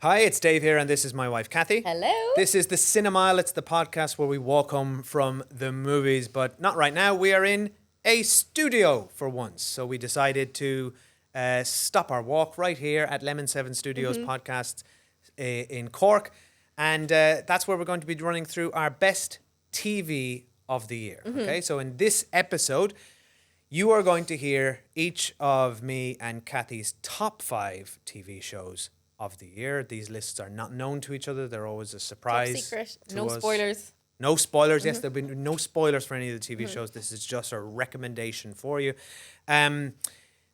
Hi, it's Dave here, and this is my wife, Kathy. Hello. This is the Cinemile. It's the podcast where we walk home from the movies, but not right now. We are in a studio for once. So we decided to stop our walk right here at Lemon 7 Studios podcast in Cork. And that's where we're going to be running through our best TV of the year. Okay, so in this episode, you are going to hear each of me and Kathy's top 5 TV shows of the year. These lists are not known to each other. They're always a surprise. Top secret. To No us. spoilers. No spoilers. Yes, there'll be no spoilers for any of the TV shows. This is just a recommendation for you.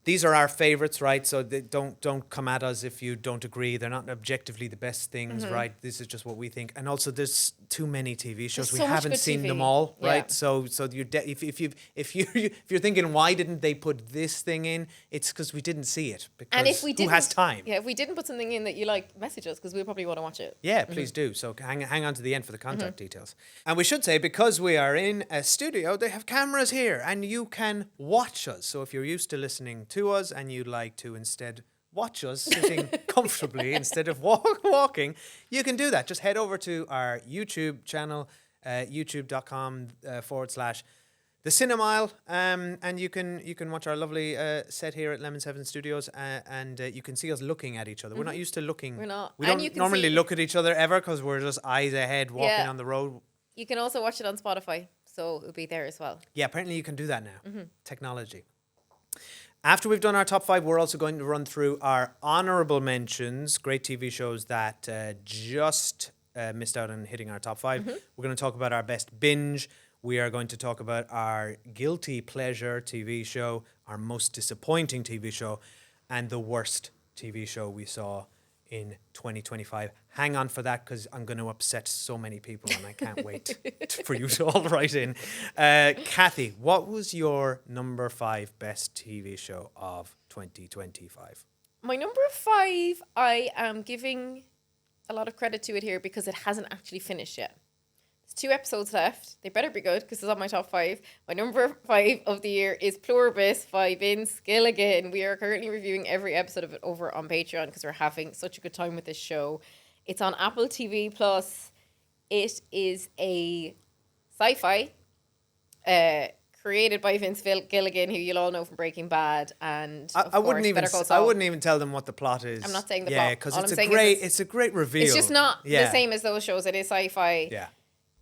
These are our favorites, right? So they don't come at us if you don't agree. They're not objectively the best things, right? This is just what we think. And also, there's too many TV shows. There's We so much haven't good seen TV. them all, Yeah. right? So if you're thinking why didn't they put this thing in? It's because we didn't see it. Because And if we didn't, who has time? Yeah, if we didn't put something in that you like, message us because we probably want to watch it. Yeah, please do. So hang on to the end for the contact details. And we should say, because we are in a studio, they have cameras here and you can watch us. So if you're used to listening to us and you'd like to instead watch us sitting comfortably instead of walking, you can do that. Just head over to our YouTube channel, youtube.com /The Cinemile, and you can watch our lovely set here at Lemon 7 Studios, and you can see us looking at each other. We're not used to looking. We're not. We And don't you can normally see- look at each other ever because we're just eyes ahead walking Yeah. on the road. You can also watch it on Spotify, so it'll be there as well. Yeah, apparently you can do that now. Technology. After we've done our top 5, we're also going to run through our honourable mentions, great TV shows that just missed out on hitting our top 5. We're going to talk about our best binge. We are going to talk about our guilty pleasure TV show, our most disappointing TV show, and the worst TV show we saw in 2025. Hang on for that because I'm going to upset so many people and I can't wait for you to all write in. Kathy, what was your number 5 best TV show of 2025? My number 5, I am giving a lot of credit to it here because it hasn't actually finished yet. There's 2 episodes left. They better be good because it's on my top 5. My number 5 of the year is Pluribus by Vince Gilligan. We are currently reviewing every episode of it over on Patreon because we're having such a good time with this show. It's on Apple TV Plus. It is a sci-fi created by Vince Gilligan, who you'll all know from Breaking Bad, and I wouldn't even Better Call Saul. I wouldn't even tell them what the plot is. I'm not saying the yeah, plot. because All it's I'm a saying is great it's a great reveal. It's just not Yeah. the same as those shows. It is sci-fi. Yeah.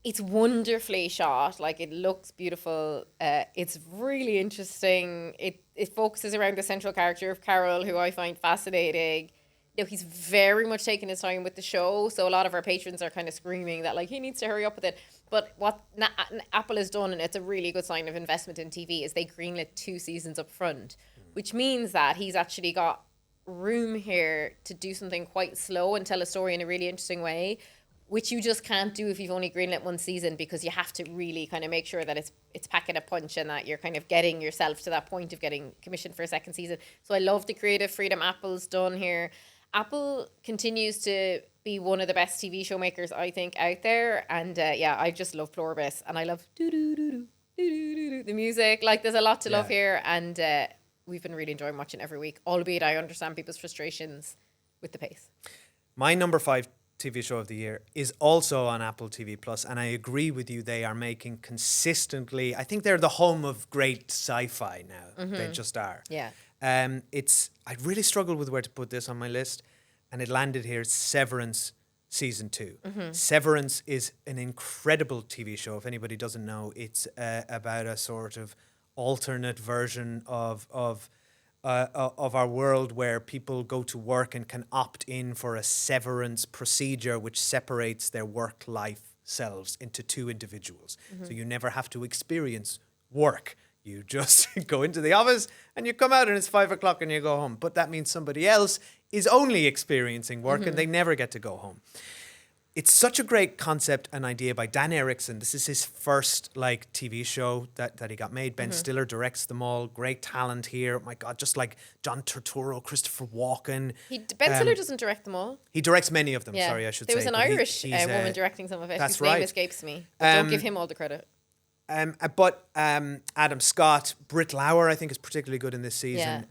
It's wonderfully shot. Like, it looks beautiful. It's really interesting. It focuses around the central character of Carol, who I find fascinating. You know, he's very much taking his time with the show. So a lot of our patrons are kind of screaming that, like, he needs to hurry up with it. But what Apple has done, and it's a really good sign of investment in TV, is they greenlit 2 seasons up front, which means that he's actually got room here to do something quite slow and tell a story in a really interesting way, which you just can't do if you've only greenlit 1 season, because you have to really kind of make sure that it's packing a punch and that you're kind of getting yourself to that point of getting commissioned for a second season. So I love the creative freedom Apple's done here. Apple continues to be one of the best TV show makers, I think, out there. And yeah, I just love Pluribus, and I love the music. Like, there's a lot to love here, and we've been really enjoying watching every week, albeit I understand people's frustrations with the pace. My number 5 TV show of the year is also on Apple TV Plus, and I agree with you. They are making consistently. I think they're the home of great sci-fi now. They just are. Yeah. I really struggled with where to put this on my list, and it landed here. Severance season 2. Severance is an incredible TV show. If anybody doesn't know, it's about a sort of alternate version of our world where people go to work and can opt in for a severance procedure which separates their work-life selves into 2 individuals. So you never have to experience work. You just go into the office and you come out and it's 5 o'clock and you go home. But that means somebody else is only experiencing work and they never get to go home. It's such a great concept and idea by Dan Erickson. This is his first TV show that he got made. Ben Stiller directs them all. Great talent here. Oh my God, just like John Turturro, Christopher Walken. Ben Stiller doesn't direct them all. He directs many of them, Yeah. sorry, I should there say. was an but Irish he's, woman directing some of it. that's whose name right. escapes me. But don't give him all the credit. But Adam Scott, Britt Lauer, I think is particularly good in this season.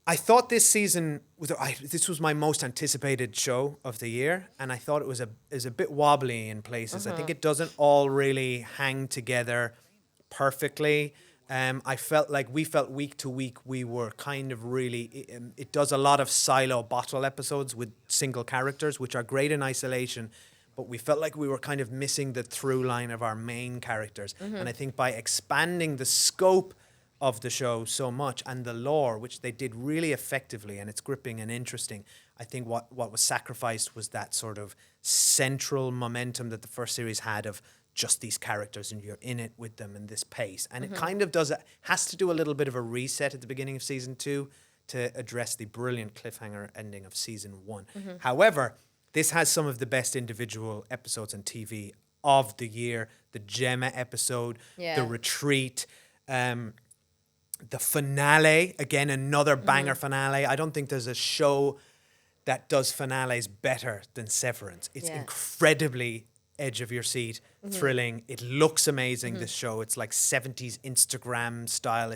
I thought this season this was my most anticipated show of the year, and I thought it was a bit wobbly in places. I think it doesn't all really hang together perfectly. I felt like we felt week to week we were kind of really. It does a lot of silo bottle episodes with single characters, which are great in isolation, but we felt like we were kind of missing the through line of our main characters. And I think by expanding the scope of the show so much and the lore, which they did really effectively, and it's gripping and interesting. I think what was sacrificed was that sort of central momentum that the first series had of just these characters and you're in it with them and this pace. And it kind of has to do a little bit of a reset at the beginning of season 2 to address the brilliant cliffhanger ending of season 1. However, this has some of the best individual episodes on TV of the year. The Gemma episode, the retreat, the finale, again, another banger finale. I don't think there's a show that does finales better than Severance. It's incredibly edge of your seat, thrilling. It looks amazing, this show. It's like 70s Instagram style.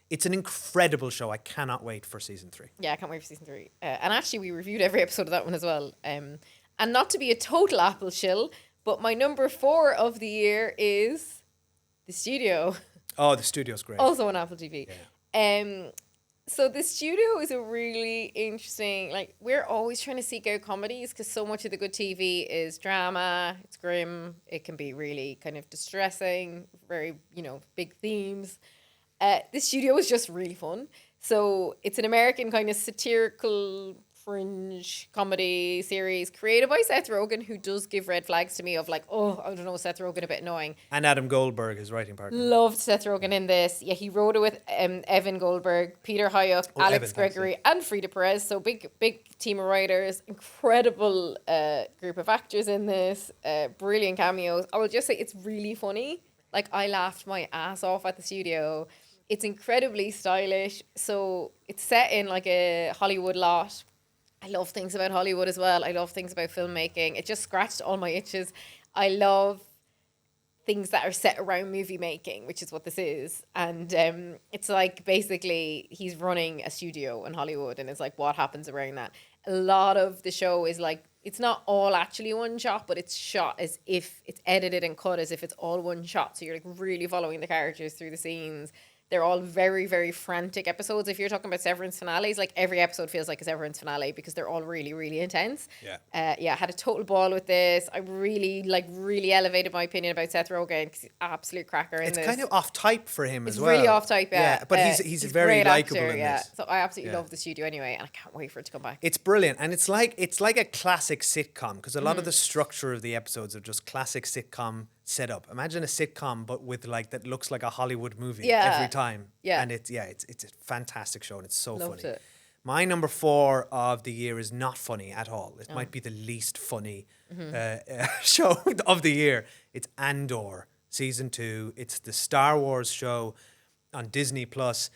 It's an incredible show. I cannot wait for season 3. Yeah, I can't wait for season 3. And actually, we reviewed every episode of that one as well. And not to be a total Apple shill, but my number 4 of the year is The Studio. Oh, The Studio's great. Also on Apple TV. Yeah. So The Studio is a really interesting, like, we're always trying to seek out comedies because so much of the good TV is drama, it's grim, it can be really kind of distressing, very, big themes. The Studio is just really fun. So it's an American kind of satirical fringe comedy series created by Seth Rogen, who does give red flags to me of like, oh, I don't know, Seth Rogen a bit annoying. And Adam Goldberg, his writing partner. Loved Seth Rogen in this. Yeah, he wrote it with Evan Goldberg, Peter Hyuk, Alex Gregory, and Frida Perez. So big team of writers. Incredible group of actors in this. Brilliant cameos. I will just say it's really funny. Like, I laughed my ass off at The Studio. It's incredibly stylish. So it's set in like a Hollywood lot. I love things about Hollywood as well. I love things about filmmaking. It just scratched all my itches. I love things that are set around movie making, which is what this is. And it's like basically he's running a studio in Hollywood and it's like what happens around that. A lot of the show is like, it's not all actually one shot, but it's shot as if it's edited and cut as if it's all one shot. So you're like really following the characters through the scenes. They're all very, very frantic episodes. If you're talking about Severance finales, like every episode feels like a Severance finale because they're all really, really intense. Yeah. I had a total ball with this. I really elevated my opinion about Seth Rogen because he's absolute cracker in this. It's kind of off type for him as well. It's really off type, yeah. But he's very likable in this. So I absolutely love The Studio anyway, and I can't wait for it to come back. It's brilliant, and it's like a classic sitcom because a lot of the structure of the episodes are just classic sitcom setup. Imagine a sitcom, but with like that looks like a Hollywood movie every time. Yeah, and it's a fantastic show, and it's so Loved funny. It. My number 4 of the year is not funny at all. It might be the least funny show of the year. It's Andor season 2. It's the Star Wars show on Disney Plus.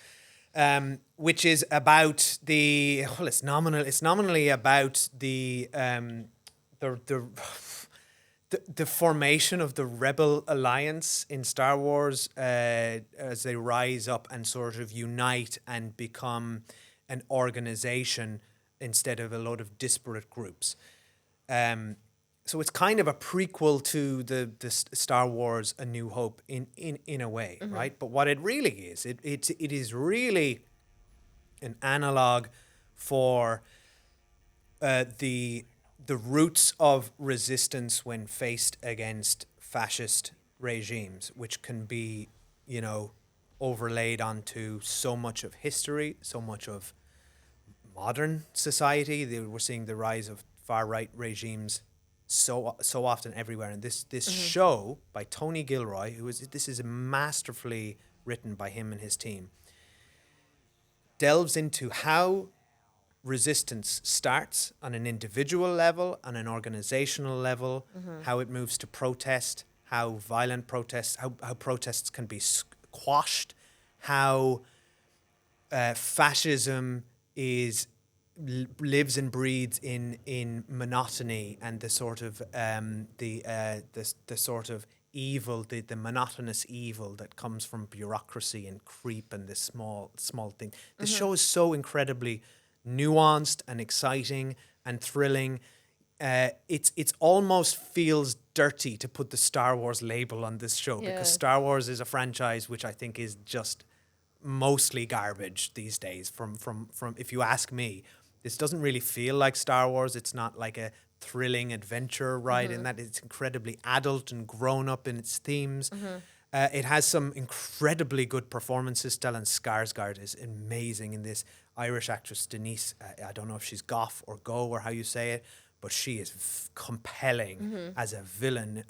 Which is about it's nominally about the formation of the Rebel Alliance in Star Wars as they rise up and sort of unite and become an organization instead of a load of disparate groups. So it's kind of a prequel to the Star Wars A New Hope in a way, right? But what it really is, it is really an analog for the roots of resistance when faced against fascist regimes, which can be, overlaid onto so much of history, so much of modern society. We're seeing the rise of far-right regimes so often everywhere. And this show by Tony Gilroy, this is masterfully written by him and his team, delves into how resistance starts on an individual level, on an organizational level, how it moves to protest, how violent protests, how protests can be quashed, how fascism lives and breeds in monotony and the sort of the sort of evil, the monotonous evil that comes from bureaucracy and creep and this small thing. The show is so incredibly nuanced and exciting and thrilling. It's almost feels dirty to put the Star Wars label on this show because Star Wars is a franchise which I think is just mostly garbage these days. From if you ask me, this doesn't really feel like Star Wars. It's not like a thrilling adventure ride in that it's incredibly adult and grown up in its themes. It has some incredibly good performances. Stellan Skarsgård is amazing in this. Irish actress Denise, I don't know if she's Goff or Go or how you say it, but she is compelling as a villain.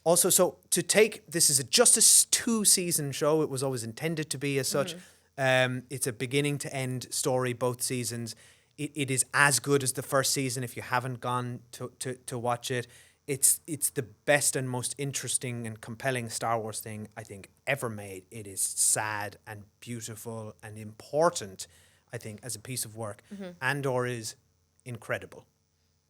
Also, so to take, this is just a 2-season show. It was always intended to be as such. It's a beginning to end story, both seasons. It is as good as the first season if you haven't gone to watch it. It's the best and most interesting and compelling Star Wars thing I think ever made. It is sad and beautiful and important, I think, as a piece of work. Andor is incredible.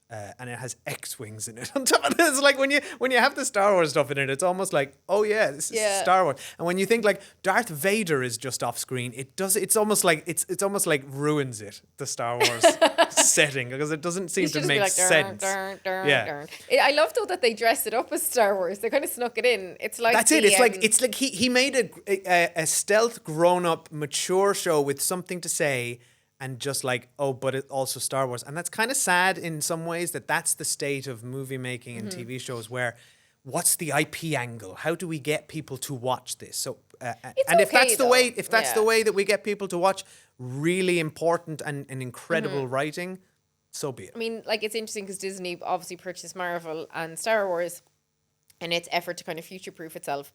And it has X-Wings in it on top of it. It's like when you have the Star Wars stuff in it, it's almost like, oh yeah, this is Star Wars. And when you think like Darth Vader is just off screen, it's almost like ruins it, the Star Wars setting, because it doesn't seem to make sense. I love though that they dress it up as Star Wars. They kind of snuck it in. It's like that's it. It's like he made a stealth, grown up, mature show with something to say. And just like, oh, but it's also Star Wars. And that's kind of sad in some ways that's the state of movie making and TV shows where what's the IP angle? How do we get people to watch this? So, and if that's the way that we get people to watch really important and incredible writing, so be it. I mean, like, it's interesting because Disney obviously purchased Marvel and Star Wars in its effort to kind of future-proof itself.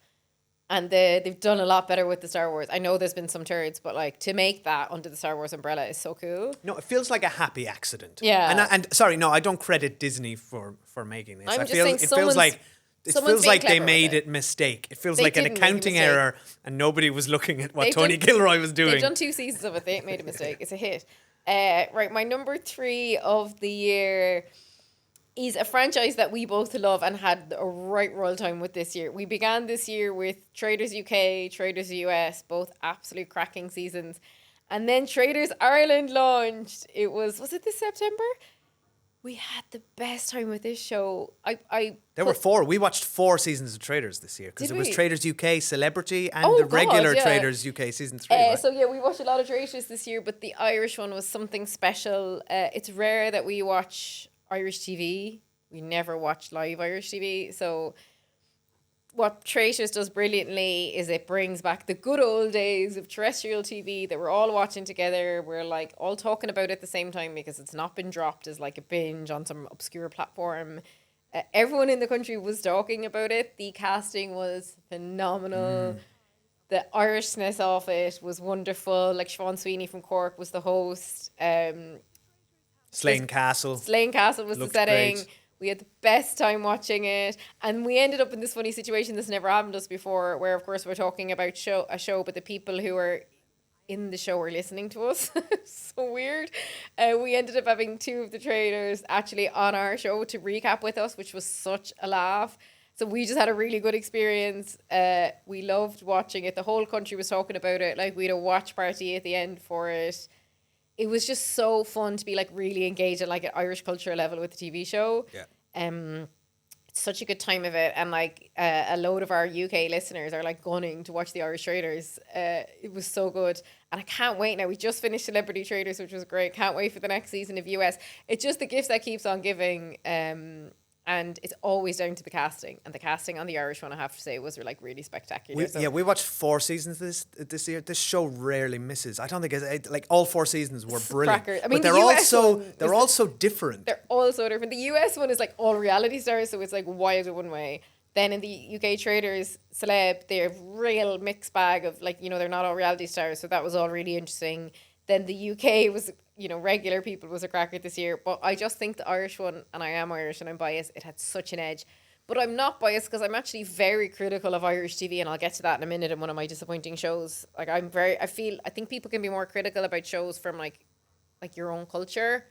And they've done a lot better with the Star Wars. I know there's been some turds, but like to make that under the Star Wars umbrella is so cool. No, it feels like a happy accident. Yeah. And sorry, no, I don't credit Disney for making this. I'm just saying it feels like they made a mistake. It feels like an accounting error and nobody was looking at what Tony Gilroy was doing. They've done 2 seasons of it. They made a mistake. It's a hit. Right, my number 3 of the year is a franchise that we both love and had a right roll time with this year. We began this year with Traders UK, Traders US, both absolute cracking seasons. And then Traders Ireland launched. Was it this September? We had the best time with this show. There were 4. We watched 4 seasons of Traders this year because it was Traders UK Celebrity and regular Traders UK season 3. Right? So yeah, we watched a lot of Traders this year, but the Irish one was something special. It's rare that we watch Irish TV. We never watch live Irish TV. So what Traders does brilliantly is it brings back the good old days of terrestrial TV that we're all watching together. We're like all talking about it at the same time because it's not been dropped as like a binge on some obscure platform. Everyone in the country was talking about it. The casting was phenomenal. The Irishness of it was wonderful. Like Siobhan Sweeney from Cork was the host. Slane Castle was the setting. Great. We had the best time watching it, and we ended up in this funny situation that's never happened to us before, where of course we're talking about a show, but the people who are in the show are listening to us. So weird. We ended up having 2 of the traders actually on our show to recap with us, which was such a laugh. So we just had a really good experience. We loved watching it. The whole country was talking about it. Like, we had a watch party at the end for it. It was just so fun to be like really engaged at like an Irish culture level with the TV show. Yeah. It's such a good time of it, and like a load of our UK listeners are like gunning to watch the Irish Traders. It was so good, and I can't wait now. We just finished Celebrity Traders, which was great. Can't wait for the next season of US. It's just the gifts that keeps on giving. And it's always down to the casting. And the casting on the Irish one, I have to say, was like really spectacular. We watched 4 seasons this year. This show rarely misses. I don't think like all 4 seasons were brilliant. I mean, but they're all so different. They're all so different. The US one is like all reality stars, so it's like wild in one way. Then in the UK Traders Celeb, they're real mixed bag of like, they're not all reality stars, so that was all really interesting. Then the UK was, regular people was a cracker this year. But I just think the Irish one, and I am Irish and I'm biased, it had such an edge. But I'm not biased because I'm actually very critical of Irish TV, and I'll get to that in a minute in one of my disappointing shows. Like, I think people can be more critical about shows from like your own culture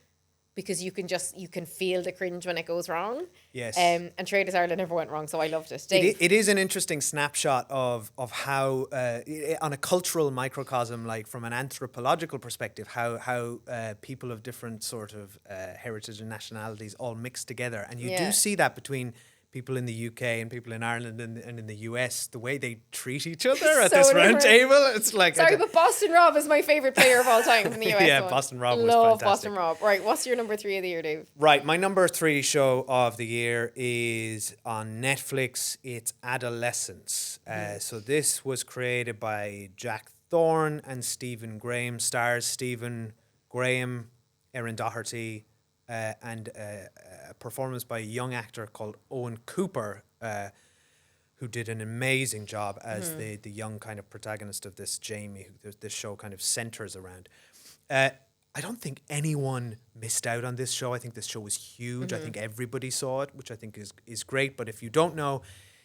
because you can feel the cringe when it goes wrong. Yes. And Traders Ireland never went wrong, so I loved it. Dave. It is an interesting snapshot of how, on a cultural microcosm, like from an anthropological perspective, how people of different sort of heritage and nationalities all mix together. And you do see that between people in the UK and people in Ireland and in the US, the way they treat each other at this round table. It's like... Sorry, but Boston Rob is my favourite player of all time from the US. Yeah, one. Boston Rob was Love fantastic. Boston Rob. Right, what's your number 3 of the year, Dave? Right, my number 3 show of the year is on Netflix. It's Adolescence. So this was created by Jack Thorne and Stephen Graham. Stars Stephen Graham, Erin Doherty, and a performance by a young actor called Owen Cooper, who did an amazing job as the young kind of protagonist of this, Jamie, who this show kind of centers around. I don't think anyone missed out on this show. I think this show was huge. I think everybody saw it, which I think is great. But if you don't know,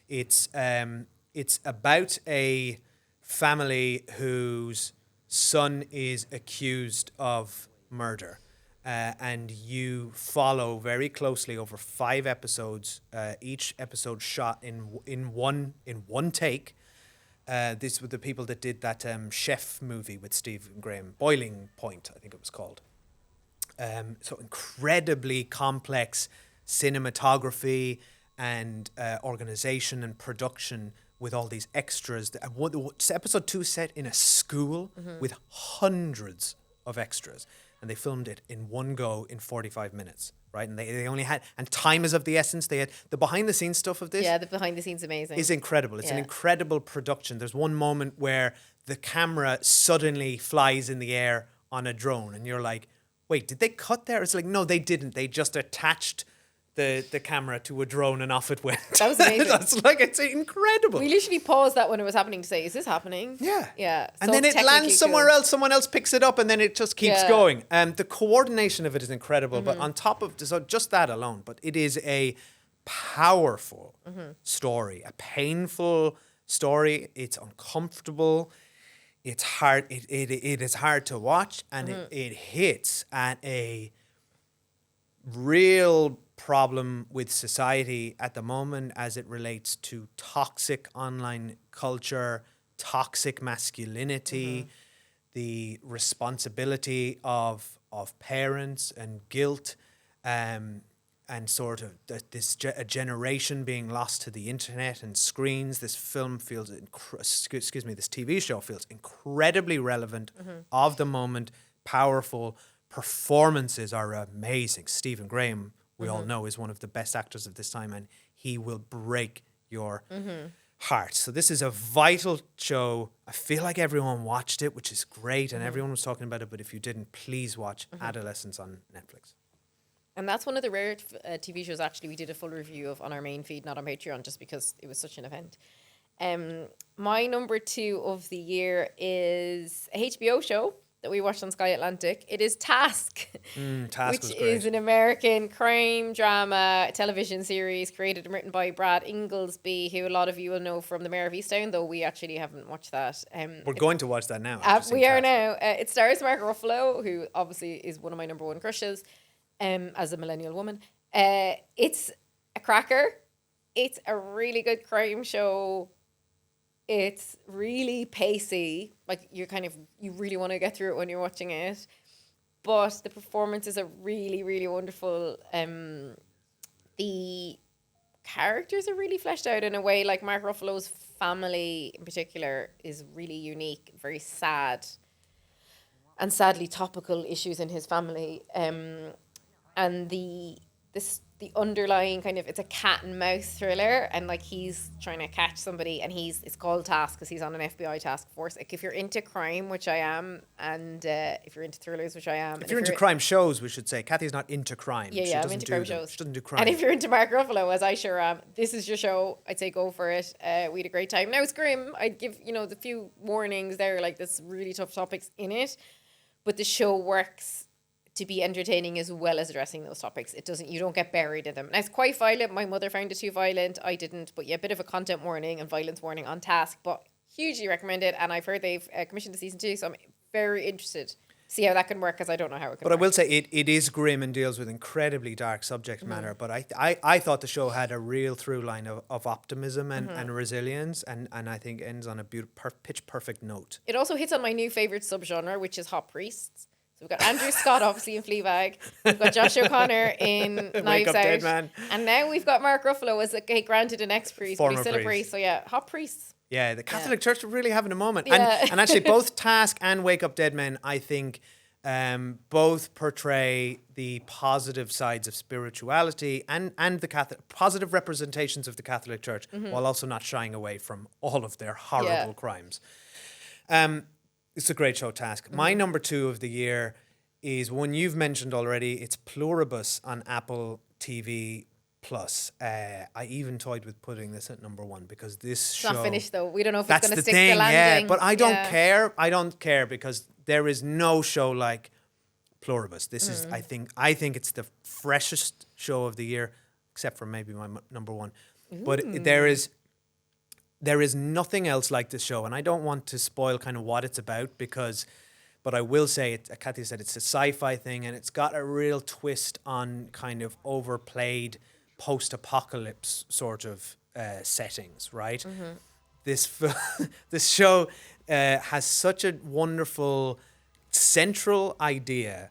it's about a family whose son is accused of murder. And you follow very closely over 5 episodes, each episode shot in one take. These were the people that did that chef movie with Stephen Graham, Boiling Point, I think it was called. So incredibly complex cinematography and organization and production with all these extras. Episode 2 set in a school with hundreds of extras. And they filmed it in one go in 45 minutes, right? And they only had, and time is of the essence. They had the behind the scenes stuff of this. Yeah, the behind the scenes amazing. Is incredible. It's an incredible production. There's one moment where the camera suddenly flies in the air on a drone and you're like, wait, did they cut there? It's like, no, they didn't. They just attached the camera to a drone and off it went. That was amazing. That's like, it's incredible. We literally paused that when it was happening to say, is this happening? Yeah. Yeah. And then it lands somewhere else, someone else picks it up and then it just keeps going. The coordination of it is incredible, but on top of just that alone, but it is a powerful story, a painful story. It's uncomfortable. It's hard. It is hard to watch, and it hits at a real problem with society at the moment as it relates to toxic online culture, toxic masculinity, the responsibility of parents and guilt, and sort of a generation being lost to the internet and screens. This film feels, this TV show feels incredibly relevant, of the moment, powerful. Performances are amazing. Stephen Graham, we all know, is one of the best actors of this time, and he will break your heart. So this is a vital show. I feel like everyone watched it, which is great, and everyone was talking about it, but if you didn't, please watch Adolescence on Netflix. And that's one of the rare TV shows, actually, we did a full review of on our main feed, not on Patreon, just because it was such an event. My number 2 of the year is a HBO show that we watched on Sky Atlantic. It is Task, Task which is an American crime drama television series created and written by Brad Inglesby, who a lot of you will know from The Mayor of Easttown, though we actually haven't watched that. We're going to watch that now. We are now. It stars Mark Ruffalo, who obviously is one of my number 1 crushes as a millennial woman. It's a cracker. It's a really good crime show. It's really pacey. Like, you really want to get through it when you're watching it. But the performances are really, really wonderful. The characters are really fleshed out in a way. Like, Mark Ruffalo's family in particular is really unique, very sad, and sadly topical issues in his family. And the underlying kind of, it's a cat and mouse thriller, and like he's trying to catch somebody, and it's called Task because he's on an FBI task force. Like, if you're into crime, which I am, and if you're into thrillers, which I am, if you're into crime shows, we should say Kathy's not into crime. Yeah, I'm into crime shows. She doesn't do crime. And if you're into Mark Ruffalo, as I sure am, this is your show. I'd say go for it. We had a great time. Now, it's grim. I'd give the few warnings there, like there's really tough topics in it, but the show works to be entertaining as well as addressing those topics. You don't get buried in them. Now, it's quite violent. My mother found it too violent. I didn't. But yeah, a bit of a content warning and violence warning on Task, but hugely recommend it. And I've heard they've commissioned the season 2, so I'm very interested see how that can work, because I don't know how it can But I work. will say it is grim and deals with incredibly dark subject matter. But I thought the show had a real through line of optimism and resilience, and I think ends on a pitch perfect note. It also hits on my new favourite subgenre, which is hot priests. So we've got Andrew Scott, obviously, in Fleabag. We've got Josh O'Connor in Wake Knives Up Out. Dead Man. And now we've got Mark Ruffalo as, granted, an ex-priest, but Former he's still a priest. priest. So yeah, hot priests. Yeah, the Catholic Church are really having a moment. Yeah. And actually, both Task and Wake Up Dead Men, I think, both portray the positive sides of spirituality and the Catholic, positive representations of the Catholic Church, while also not shying away from all of their horrible crimes. It's a great show, Task. My number 2 of the year is one you've mentioned already. It's Pluribus on Apple TV Plus. I even toyed with putting this at number 1 because this show... It's not finished, though. We don't know if it's That's going to the stick thing, the landing. yeah. But I don't care. I don't care because there is no show like Pluribus. This is, I think it's the freshest show of the year, except for maybe my number 1. But there is nothing else like this show, and I don't want to spoil kind of what it's about but I will say, Kathy said it's a sci-fi thing, and it's got a real twist on kind of overplayed post-apocalypse sort of settings, right? This show has such a wonderful central idea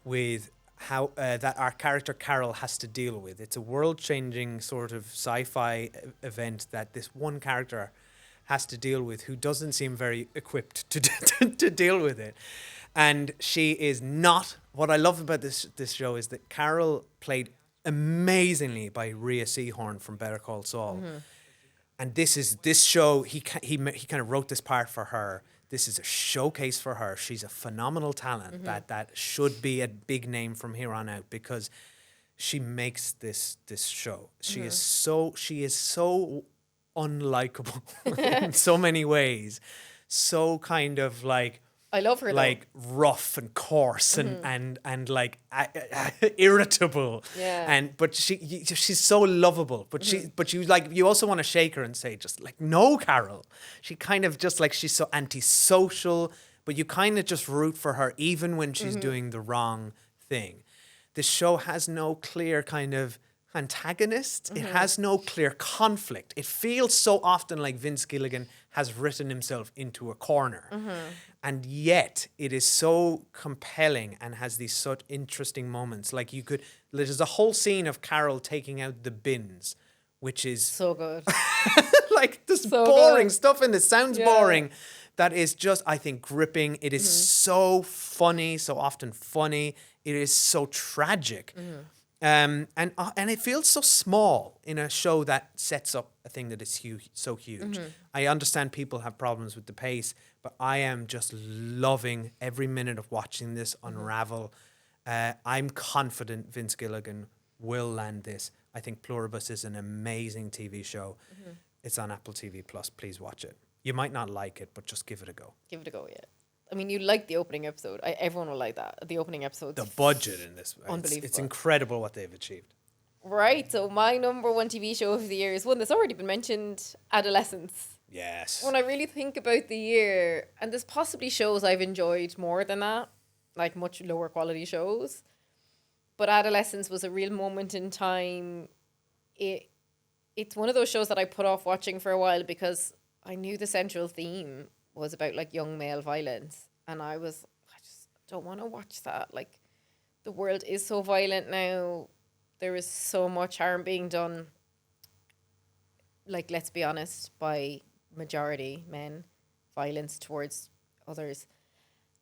with how that our character Carol has to deal with. It's a world-changing sort of sci-fi event that this one character has to deal with, who doesn't seem very equipped to deal with it. And she is not... What I love about this show is that Carol, played amazingly by Rhea Seehorn from Better Call Saul. And this show, he kind of wrote this part for her. This is a showcase for her. She's a phenomenal talent that should be a big name from here on out, because she makes this show. She is so unlikable in so many ways. So kind of like, I love her, like rough and coarse and like irritable. Yeah. But she's so lovable. But you also want to shake her and say, just like, no, Carol. She kind of just like, she's so antisocial, but you kind of just root for her even when she's doing the wrong thing. This show has no clear kind of antagonist. It has no clear conflict. It feels so often like Vince Gilligan has written himself into a corner. And yet it is so compelling and has these such interesting moments. Like there's a whole scene of Carol taking out the bins, which is so good. like this So boring good. stuff, and it sounds boring. That is just, I think, gripping. It is so funny, so often funny. It is so tragic. And it feels so small in a show that sets up a thing that is so huge. I understand people have problems with the pace, but I am just loving every minute of watching this unravel. I'm confident Vince Gilligan will land this. I think Pluribus is an amazing TV show. It's on Apple TV Plus. Please watch it. You might not like it, but just give it a go. Give it a go, yeah. I mean, you like the opening episode. Everyone will like that. The opening episode. The budget in this, Unbelievable. it's incredible what they've achieved. Right, so my number 1 TV show of the year is one that's already been mentioned, Adolescence. Yes. When I really think about the year, and there's possibly shows I've enjoyed more than that, like much lower quality shows, but Adolescence was a real moment in time. It's one of those shows that I put off watching for a while because I knew the central theme was about like young male violence, and I just don't want to watch that. Like, the world is so violent now. There is so much harm being done, like, let's be honest, by majority men, violence towards others.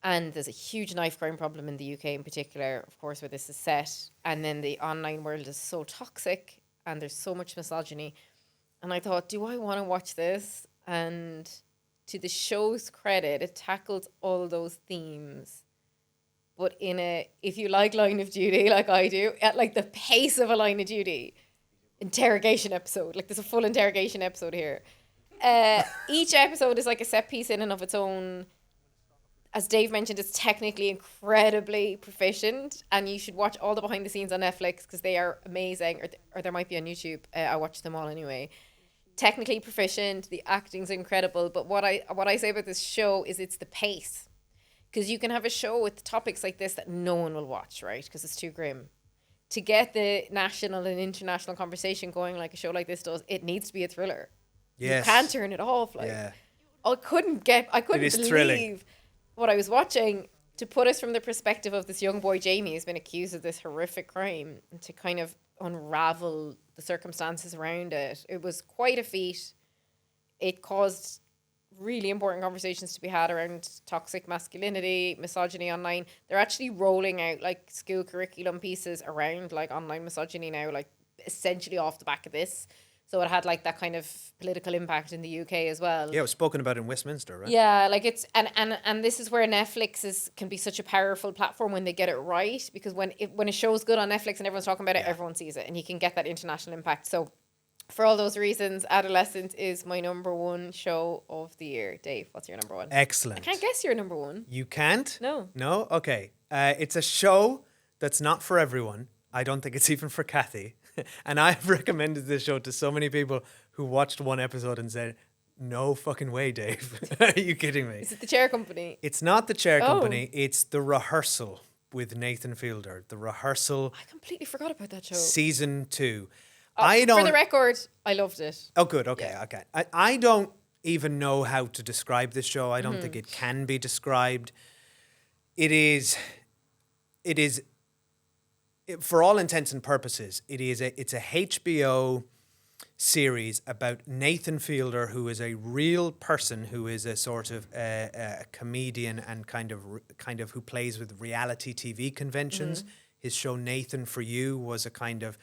And there's a huge knife crime problem in the UK in particular, of course, where this is set. And then the online world is so toxic and there's so much misogyny. And I thought, do I want to watch this? And to the show's credit, it tackles all those themes, but if you like Line of Duty, like I do, at like the pace of a Line of Duty interrogation episode, like there's a full interrogation episode here. Each episode is like a set piece in and of its own. As Dave mentioned, it's technically incredibly proficient, and you should watch all the behind the scenes on Netflix because they are amazing, or there might be on YouTube. I watch them all anyway. Technically proficient, the acting's incredible, but what I say about this show is it's the pace. Because you can have a show with topics like this that no one will watch, right? Because it's too grim. To get the national and international conversation going like a show like this does, it needs to be a thriller. Yes. You can't turn it off. Like, Yeah. I couldn't is believe thrilling. what I was watching, to put us from the perspective of this young boy, Jamie, who's been accused of this horrific crime, and to kind of unravel the circumstances around it. It was quite a feat. It caused really important conversations to be had around toxic masculinity, misogyny online. They're actually rolling out like school curriculum pieces around like online misogyny now, like essentially off the back of this. So it had like that kind of political impact in the UK as well. Yeah, it was spoken about in Westminster, right? Yeah, like it's and this is where Netflix can be such a powerful platform when they get it right, because when a show's good on Netflix and everyone's talking about it, everyone sees it, and you can get that international impact. So for all those reasons, Adolescent is my number one show of the year. Dave, what's your number one? Excellent. I can't guess your number one. You can't? No. No? Okay. It's a show that's not for everyone. I don't think it's even for Kathy. And I've recommended this show to so many people who watched one episode and said, no fucking way, Dave. Are you kidding me? Is it The Chair Company? It's not The Chair Company. It's The Rehearsal with Nathan Fielder. The Rehearsal. I completely forgot about that show. Season 2. For the record, I loved it. Oh, good. Okay, okay. I don't even know how to describe this show. I don't think it can be described. It for all intents and purposes, it's a HBO series about Nathan Fielder, who is a real person, who is a sort of a comedian and kind of who plays with reality TV conventions. His show Nathan For You was a kind of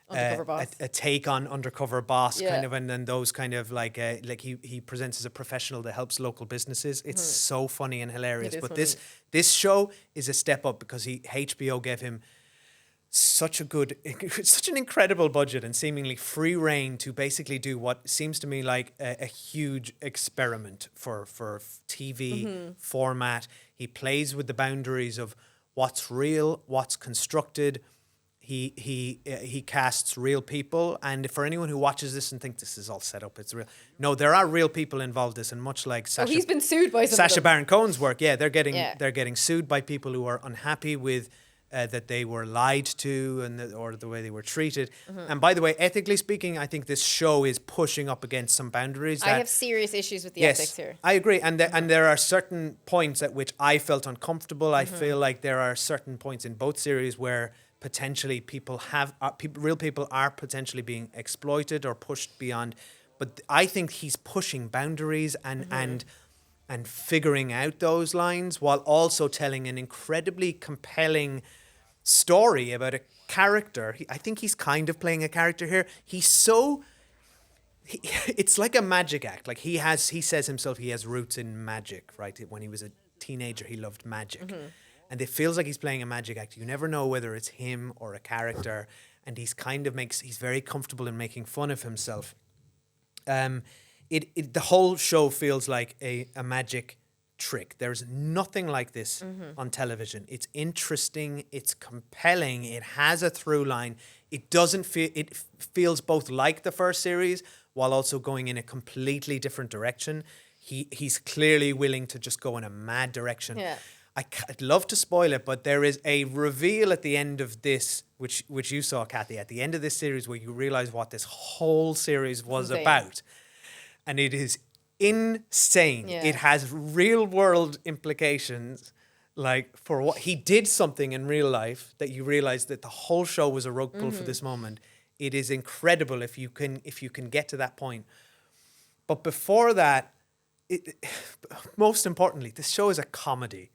Undercover Boss. a take on Undercover Boss, kind of, and then those kind of like he presents as a professional that helps local businesses. It's so funny and hilarious. But funny. this show is a step up because HBO gave him such an incredible budget and seemingly free reign to basically do what seems to me like a huge experiment for TV format. He plays with the boundaries of what's real, what's constructed. He casts real people, and for anyone who watches this and thinks this is all set up, it's real. No, there are real people involved in this, and much like Sacha, he's been sued by Sacha Baron Cohen's work. Yeah, they're getting sued by people who are unhappy with that they were lied to or the way they were treated. And by the way, ethically speaking, I think this show is pushing up against some boundaries. I have serious issues with the ethics here. I agree, and there are certain points at which I felt uncomfortable. I feel like there are certain points in both series where potentially real people are potentially being exploited or pushed beyond. But I think he's pushing boundaries and figuring out those lines while also telling an incredibly compelling story about a character. I think he's kind of playing a character here. It's like a magic act. Like he says himself he has roots in magic, right? When he was a teenager, he loved magic. And it feels like he's playing a magic act. You never know whether it's him or a character. And he's very comfortable in making fun of himself. The whole show feels like a magic trick. There's nothing like this on television. It's interesting. It's compelling. It has a through line. It feels both like the first series while also going in a completely different direction. He's clearly willing to just go in a mad direction. Yeah. I'd love to spoil it, but there is a reveal at the end of this, which you saw, Kathy, at the end of this series where you realize what this whole series was about. And it is insane. Yeah. It has real world implications, like for what he did something in real life that you realize that the whole show was a rug pull for this moment. It is incredible if you can get to that point. But before that, most importantly, this show is a comedy.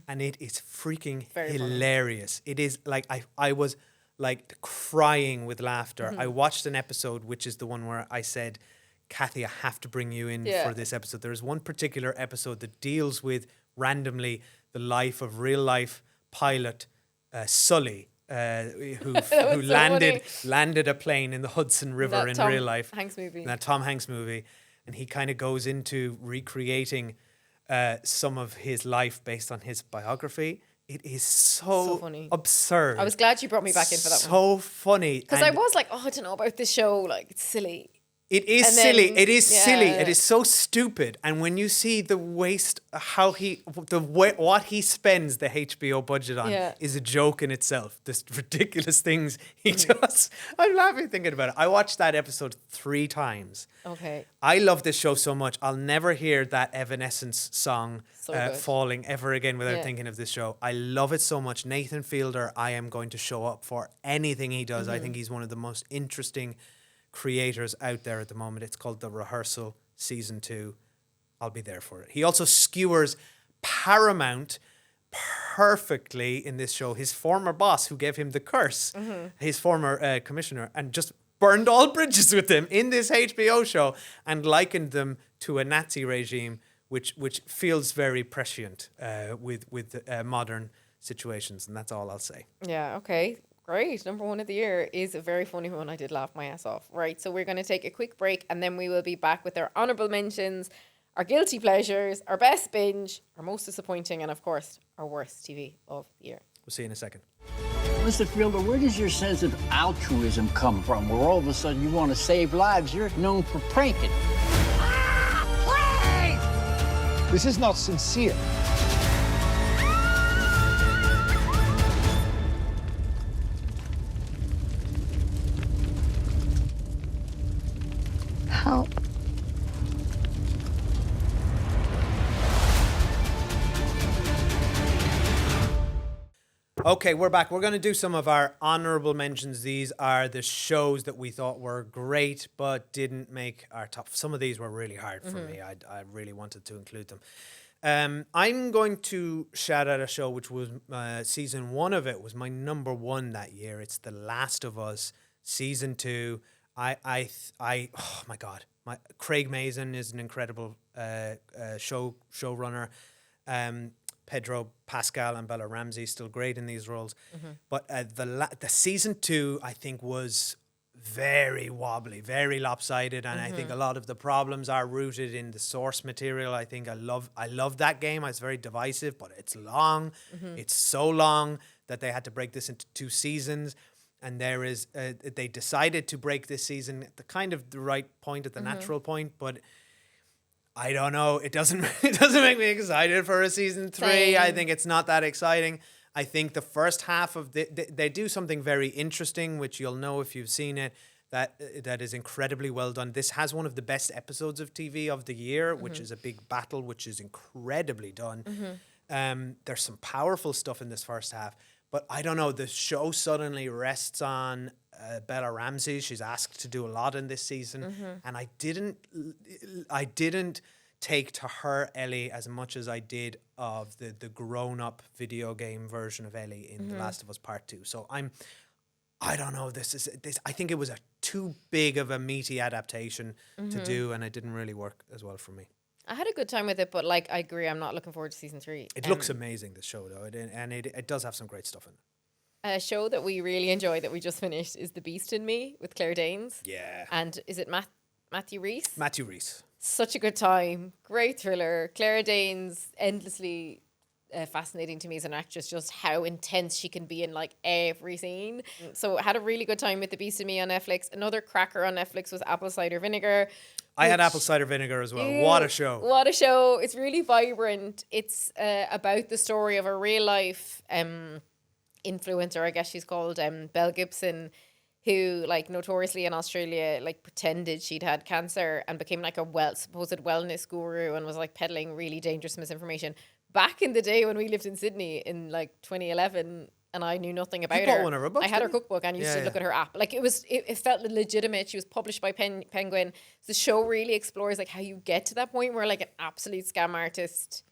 And it is freaking hilarious. It is like I was like crying with laughter. I watched an episode, which is the one where I said, Kathy, I have to bring you in for this episode. There is one particular episode that deals with randomly the life of real life pilot Sully, who landed a plane in the Hudson River in real life. That Tom Hanks movie. And he kind of goes into recreating some of his life based on his biography. It is so funny. Absurd. I was glad you brought me back in for that one. So funny. Because I was like, I don't know about this show. Like, it's silly. It is And silly. then- It is silly. yeah. It is so stupid. And when you see the waste, what he spends the HBO budget on Yeah. is a joke in itself. The ridiculous things he does. I'm laughing thinking about it. I watched that episode 3 times. Okay. I love this show so much. I'll never hear that Evanescence song So good. falling ever again without Yeah. thinking of this show. I love it so much. Nathan Fielder, I am going to show up for anything he does. I think he's one of the most interesting creators out there at the moment. It's called The Rehearsal Season 2. I'll be there for it. He also skewers Paramount perfectly in this show. His former boss, who gave him the curse, his former commissioner, and just burned all bridges with him in this HBO show and likened them to a Nazi regime, which feels very prescient with modern situations. And that's all I'll say. Yeah, okay. Great. Number 1 of the year is a very funny one. I did laugh my ass off. Right. So we're going to take a quick break and then we will be back with our honourable mentions, our guilty pleasures, our best binge, our most disappointing, and of course, our worst TV of the year. We'll see you in a second. Mr. Fielder, where does your sense of altruism come from? Where all of a sudden you want to save lives? You're known for pranking. This is not sincere. Help. Okay, we're back. We're going to do some of our honourable mentions. These are the shows that we thought were great but didn't make our top. Some of these were really hard for me. I really wanted to include them. I'm going to shout out a show which was season 1 of it was my number 1 that year. It's The Last of Us season 2. Oh my God, Craig Mazin is an incredible showrunner. Pedro Pascal and Bella Ramsey still great in these roles, but the season 2 I think was very wobbly, very lopsided, and I think a lot of the problems are rooted in the source material. I think I love that game. It's very divisive, but it's long. It's so long that they had to break this into 2 seasons. And there is they decided to break this season at the right point, at the natural point, but I don't know. It doesn't make me excited for a season 3. Same. I think it's not that exciting. I think the first half of they do something very interesting, which you'll know if you've seen it. That is incredibly well done. This has one of the best episodes of TV of the year, which is a big battle, which is incredibly done. There's some powerful stuff in this first half, but I don't know. The show suddenly rests on Bella Ramsey. She's asked to do a lot in this season, and I didn't take to her Ellie as much as I did of the grown-up video game version of Ellie in The Last of Us Part 2. So I don't know. This I think it was too big of a meaty adaptation to do, and it didn't really work as well for me. I had a good time with it, but like I agree, I'm not looking forward to season 3. It looks amazing, this show, though, and it does have some great stuff in it. A show that we really enjoy that we just finished is The Beast in Me with Claire Danes. Yeah. And is it Matthew Rhys? Matthew Rhys. Such a good time. Great thriller. Claire Danes, endlessly fascinating to me as an actress, just how intense she can be in like every scene. So I had a really good time with The Beast in Me on Netflix. Another cracker on Netflix was Apple Cider Vinegar. I had apple cider vinegar as well. What a show. What a show. It's really vibrant. It's about the story of a real life influencer, I guess she's called, Belle Gibson, who like notoriously in Australia like pretended she'd had cancer and became like a supposed wellness guru and was like peddling really dangerous misinformation. Back in the day when we lived in Sydney in like 2011 and I knew nothing about You her. bought one of her books, I had her didn't you? cookbook and used Yeah, to look yeah. at her app. Like it felt legitimate. She was published by Penguin. The show really explores like how you get to that point where like an absolute scam artist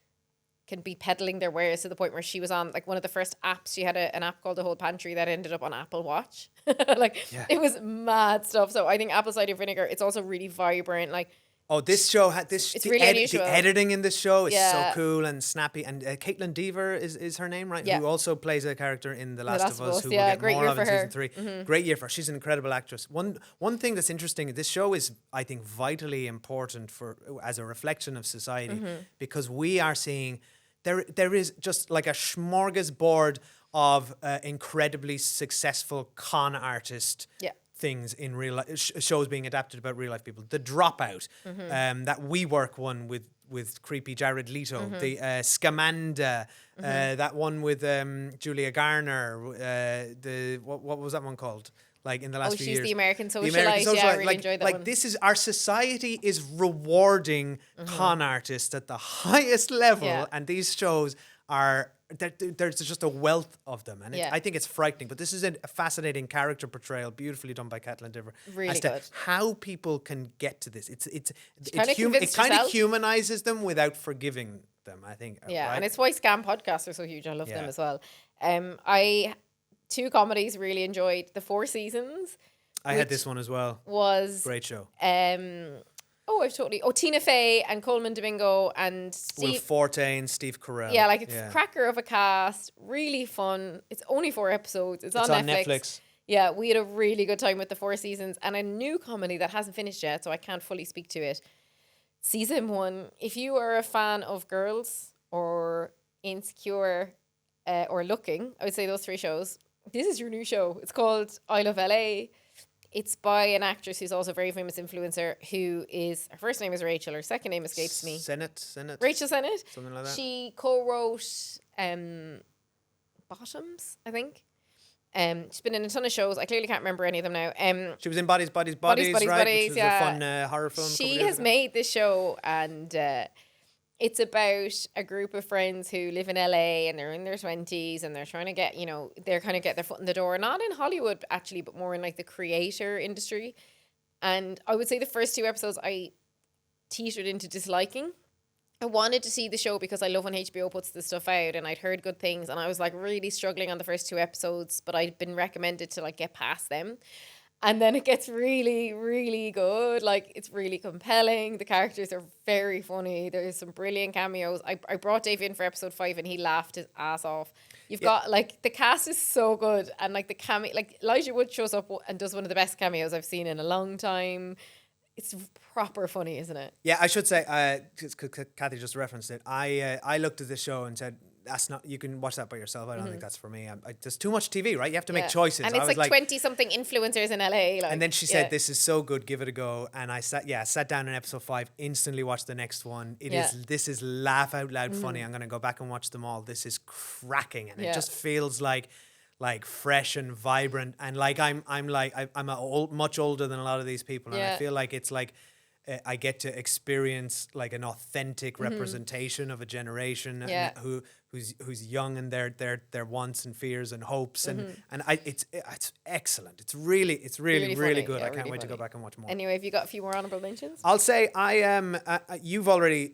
can be peddling their wares to the point where she was on like one of the first apps. She had an app called The Whole Pantry that ended up on Apple Watch. It was mad stuff. So I think Apple Cider Vinegar, it's also really vibrant. Like Oh, this show had this. It's The, really unusual. the editing in this show is Yeah. so cool and snappy. And Caitlin Dever is her name, right? Yeah. Who also plays a character in The Last, Last of of Us, Us, who yeah, we'll get great more year of in for her. season 3. Great year for her. She's an incredible actress. One thing that's interesting, this show is, I think, vitally important as a reflection of society, because we are seeing there is just like a smorgasbord of incredibly successful con artist things in real life, shows being adapted about real life people. The Dropout, that WeWork one with creepy Jared Leto, the Scamanda, that one with Julia Garner, the what was that one called? Like in the last few she's years, the American Socialite. Yeah, I really enjoyed that one. This is our society is rewarding con artists at the highest level, and these shows are. There's just a wealth of them, and I think it's frightening. But this is a fascinating character portrayal, beautifully done by Caitlin Diver. Really as to good. how people can get to this. It kind of humanizes them without forgiving them. I think. Yeah, right? and it's why scam podcasts are so huge. I love them as well. I 2 comedies really enjoyed. The 4 Seasons. I had this one as well. Was great show. Tina Fey and Coleman Domingo and Steve. Will Forte and Steve Carell. Yeah, like it's cracker of a cast. Really fun. It's only 4 episodes. It's on Netflix. Yeah, we had a really good time with the 4 Seasons, and a new comedy that hasn't finished yet, so I can't fully speak to it. Season 1. If you are a fan of Girls or Insecure or Looking, I would say those 3 shows. This is your new show. It's called I Love LA. It's by an actress who's also a very famous influencer who is, her first name is Rachel, her second name escapes me. Sennett. Rachel Sennett. Something like that. She co-wrote Bottoms, I think. She's been in a ton of shows. I clearly can't remember any of them now. She was in Bodies, right? Bodies, which was yeah. a fun horror film. She has made this show, and it's about a group of friends who live in LA and they're in their 20s and they're trying to get, they're kind of get their foot in the door, not in Hollywood actually, but more in like the creator industry. And I would say the first 2 episodes I teetered into disliking. I wanted to see the show because I love when HBO puts this stuff out, and I'd heard good things, and I was like really struggling on the first 2 episodes, but I'd been recommended to like get past them. And then it gets really, really good. Like, it's really compelling. The characters are very funny. There's some brilliant cameos. I brought Dave in for episode 5 and he laughed his ass off. You've got, like, the cast is so good. And, like, the cameo, like, Elijah Wood shows up and does one of the best cameos I've seen in a long time. It's proper funny, isn't it? Yeah, I should say, Kathy just referenced it. I looked at this show and said, that's not, you can watch that by yourself. I don't think that's for me. There's too much TV, right? You have to make choices. And it's like 20-something influencers in LA. Like, and then she said, this is so good, give it a go. And I sat down in episode 5, instantly watched the next one. This is laugh out loud funny. I'm going to go back and watch them all. This is cracking. And it just feels like fresh and vibrant. And like, I'm much older than a lot of these people. And I feel like it's like, I get to experience like an authentic representation of a generation who's young in their wants and fears and hopes it's excellent. It's really good. Yeah, I can't really wait to funny. go back and watch more. Anyway, have you got a few more honourable mentions? I'll say I am. You've already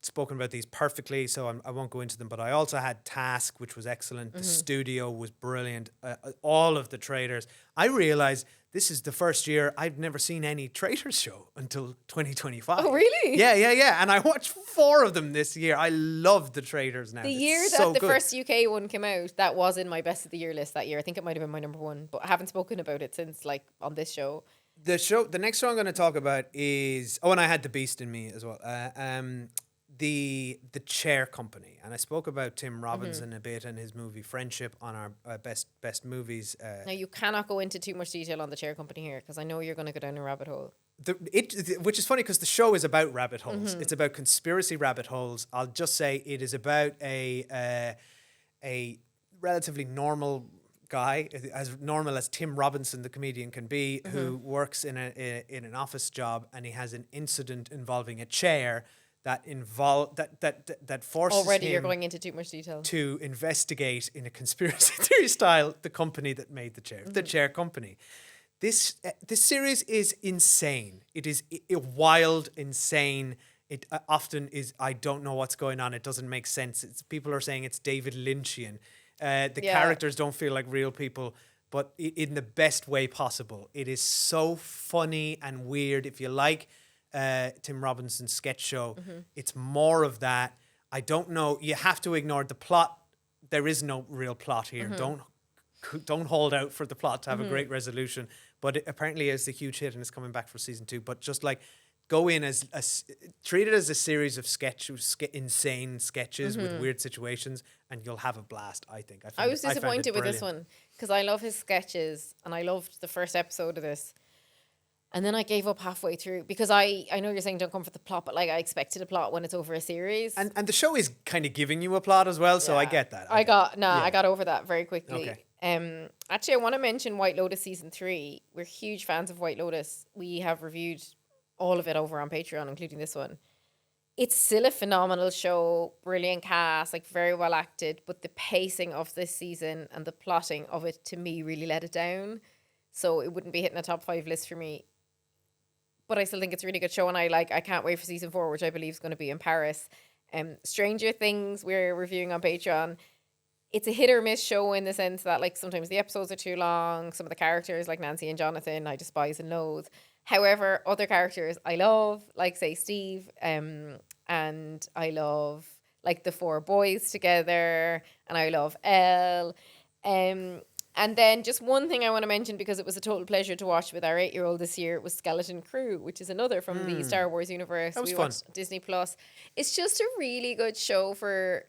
spoken about these perfectly, so I won't go into them. But I also had Task, which was excellent. The studio was brilliant. All of the trailers. I realized this is the first year I've never seen any Traitors show until 2025. Oh, really? Yeah. And I watched 4 of them this year. I love the Traitors now. The year that the first UK one came out, that was in my best of the year list that year. I think it might have been my number 1, but I haven't spoken about it since, like, on this show. The next show I'm going to talk about is... Oh, and I had The Beast in Me as well. The Chair Company, and I spoke about Tim Robinson a bit and his movie Friendship on our best movies. Now you cannot go into too much detail on the Chair Company here because I know you're going to go down a rabbit hole. Which is funny because the show is about rabbit holes. It's about conspiracy rabbit holes. I'll just say it is about a relatively normal guy, as normal as Tim Robinson, the comedian, can be, who works in an office job, and he has an incident involving a chair that forces already him you're going into too much detail to investigate in a conspiracy theory style the company that made the chair, the Chair Company. This series is insane. It is wild, insane. It often is. I don't know what's going on. It doesn't make sense. People are saying it's David Lynchian. The characters don't feel like real people, but in the best way possible. It is so funny and weird. If you like Tim Robinson's sketch show, it's more of that. I don't know. You have to ignore the plot. There is no real plot here. Don't hold out for the plot to have a great resolution. But it apparently is a huge hit and it's coming back for season 2. But just like go in treat it as a series of insane sketches with weird situations, and you'll have a blast. I think. I was found it disappointed with this brilliant. one because I love his sketches and I loved the first episode of this. And then I gave up halfway through because I know you're saying don't come for the plot, but like I expected a plot when it's over a series. And the show is kind of giving you a plot as well, so I get that. I got over that very quickly. Okay. Actually, I want to mention White Lotus season 3. We're huge fans of White Lotus. We have reviewed all of it over on Patreon, including this one. It's still a phenomenal show, brilliant cast, like very well acted, but the pacing of this season and the plotting of it to me really let it down. So it wouldn't be hitting a top 5 list for me. But I still think it's a really good show, and I can't wait for season 4, which I believe is going to be in Paris. Stranger Things we're reviewing on Patreon. It's a hit or miss show in the sense that like sometimes the episodes are too long. Some of the characters like Nancy and Jonathan I despise and loathe. However, other characters I love, like say Steve, and I love like the 4 boys together, and I love Elle. And then just one thing I want to mention, because it was a total pleasure to watch with our 8-year-old this year, was Skeleton Crew, which is another from the Star Wars universe. That was we fun. watched Disney Plus. It's just a really good show for,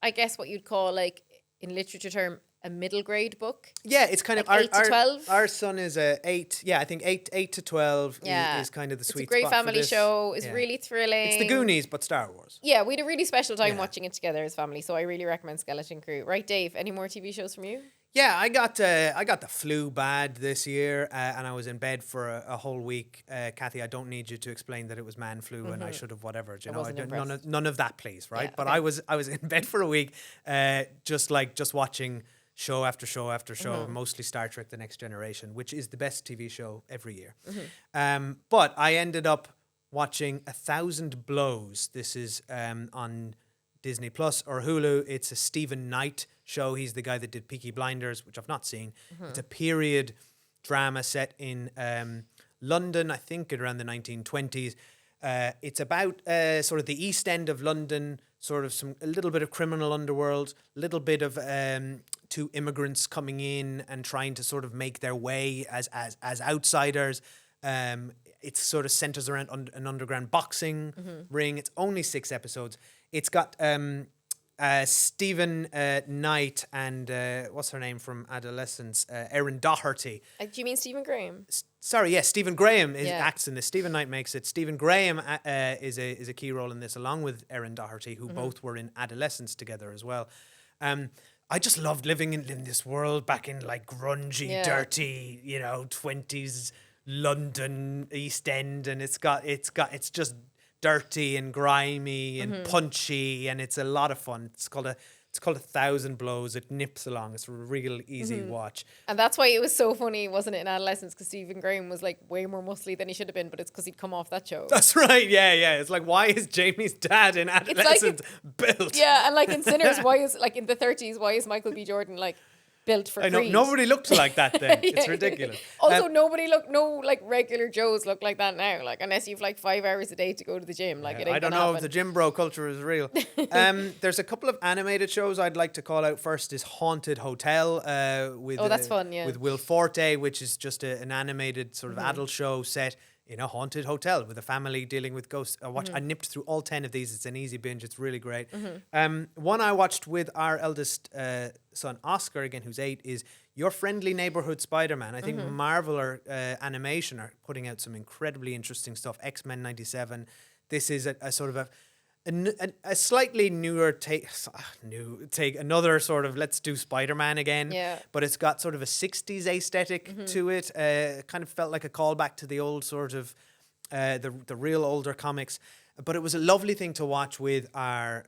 I guess, what you'd call like in literature term a middle grade book. Yeah, it's kind like of 8 to 12. Our son is 8. Yeah, I think 8 to 12 is kind of the sweet spot. It's a great for family this. show. It's Yeah. really thrilling. It's the Goonies, but Star Wars. Yeah, we had a really special time Yeah. watching it together as family. So I really recommend Skeleton Crew. Right, Dave? Any more TV shows from you? Yeah, I got the flu bad this year, and I was in bed for a whole week. Kathy, I don't need you to explain that it was man flu and I should have whatever. Do you know, wasn't none of that, please, right? Yeah, But okay. I was in bed for a week, just watching show after show after show, mostly Star Trek: The Next Generation, which is the best TV show every year. But I ended up watching 1,000 Blows. This is on Disney Plus or Hulu. It's a Stephen Knight show. He's the guy that did Peaky Blinders, which I've not seen. It's a period drama set in London, I think around the 1920s. It's about sort of the East End of London, sort of a little bit of criminal underworld, a little bit of 2 immigrants coming in and trying to sort of make their way as outsiders. It sort of centers around an underground boxing ring. It's only 6 episodes. It's got Stephen Knight and what's her name from Adolescence? Erin Doherty. Do you mean Stephen Graham? Sorry, yes, Stephen Graham Yeah. acts in this. Stephen Knight makes it. Stephen Graham is a key role in this, along with Erin Doherty, who both were in Adolescence together as well. I just loved living in this world back in like grungy, dirty, 20s London East End, and it's just dirty and grimy and punchy, and it's a lot of fun. It's called 1,000 Blows. It nips along. It's a real easy watch. And that's why it was so funny, wasn't it, in Adolescence? Because Stephen Graham was like way more muscly than he should have been, but it's because he'd come off that show. That's right. Yeah. It's like, why is Jamie's dad in Adolescence built? Yeah, and like in Sinners, why is like in the 30s, why is Michael B. Jordan like built for I know Creed? nobody looked like that then. It's ridiculous. Also, no like regular Joes look like that now. Like unless you've like 5 hours a day to go to the gym, like it ain't I don't gonna know happen. if the gym bro culture is real. There's a couple of animated shows I'd like to call out. First is Haunted Hotel with that's fun, yeah. with Will Forte, which is just an animated sort of adult show set in a haunted hotel with a family dealing with ghosts. I nipped through all 10 of these. It's an easy binge. It's really great. One I watched with our eldest son, Oscar, again, who's 8, is Your Friendly Neighborhood Spider-Man. I think Marvel or Animation are putting out some incredibly interesting stuff. X-Men 97. This is a sort of a slightly newer take, another sort of let's do Spider-Man again. Yeah. But it's got sort of a 60s aesthetic to it. It kind of felt like a callback to the old sort of, the real older comics. But it was a lovely thing to watch with our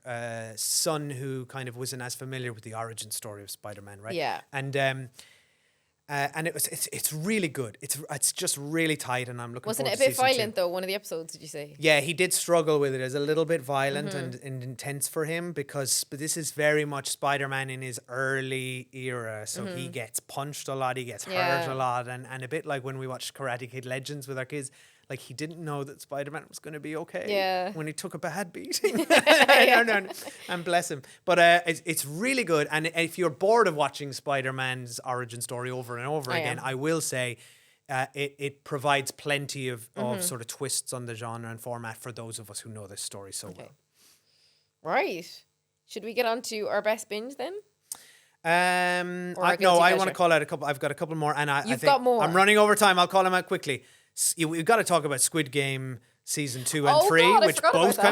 son, who kind of wasn't as familiar with the origin story of Spider-Man, right? Yeah. And it's really good. It's just really tight, and I'm looking Wasn't forward it a to bit season 2. violent though? One of the episodes, did you say? Yeah, he did struggle with it. It's a little bit violent and intense for him but this is very much Spider-Man in his early era. So he gets punched a lot, he gets hurt a lot, and a bit like when we watched Karate Kid Legends with our kids. Like, he didn't know that Spider-Man was going to be okay when he took a bad beating. No, and bless him. But it's really good. And if you're bored of watching Spider-Man's origin story over and over again, I will say it provides plenty of sort of twists on the genre and format for those of us who know this story so well. Right. Should we get on to our best binge then? I want pleasure? to call out a couple. I've got a couple more, and I think got more. I'm running over time. I'll call them out quickly. We've got to talk about Squid Game season 2 and 3, God, which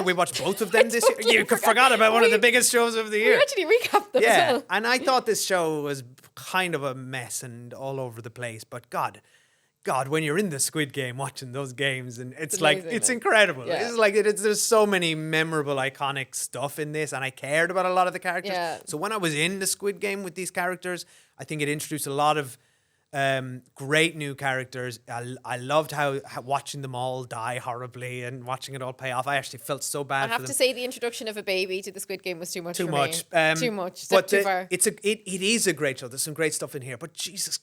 we watched both of them this year. You forgot about one of the biggest shows of the year. We actually recapped them. Yeah, as well. and I thought this show was kind of a mess and all over the place, but God, when you're in the Squid Game watching those games, and it's like, amazing, it's man. incredible. Yeah. It's like, there's so many memorable, iconic stuff in this, and I cared about a lot of the characters. Yeah. So when I was in the Squid Game with these characters, I think it introduced a lot of great new characters. I loved how watching them all die horribly and watching it all pay off. I actually felt so bad I for have them. to say the introduction of a baby to the Squid Game was too much Too for much. me. Too much. But Too far. it is a great show. There's some great stuff in here. But Jesus,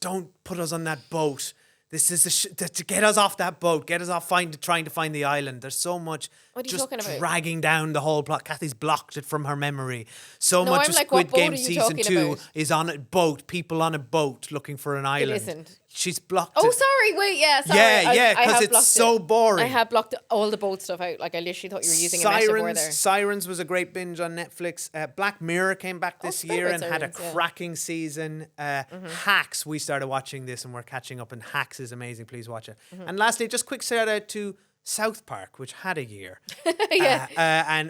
don't put us on that boat. This is to get us off that boat. Get us off trying to find the island. There's so much What are you just talking about? dragging down the whole plot. Kathy's blocked it from her memory. So No, much I'm of like, Squid what boat Game are you season talking 2 about? is on a boat. People on a boat looking for an island. isn't. She's blocked Oh, it. sorry. Wait, yeah, sorry. Yeah, I 'cause have it's blocked so it. boring. I have blocked all the boat stuff out. Like, I literally thought you were using a metaphor there. Sirens was a great binge on Netflix. Black Mirror came back this forgot year about and had a Sirens, yeah. cracking season. Hacks, we started watching this and we're catching up, and Hacks is amazing. Please watch it. And lastly, just quick shout out to South Park, which had a year. Yeah.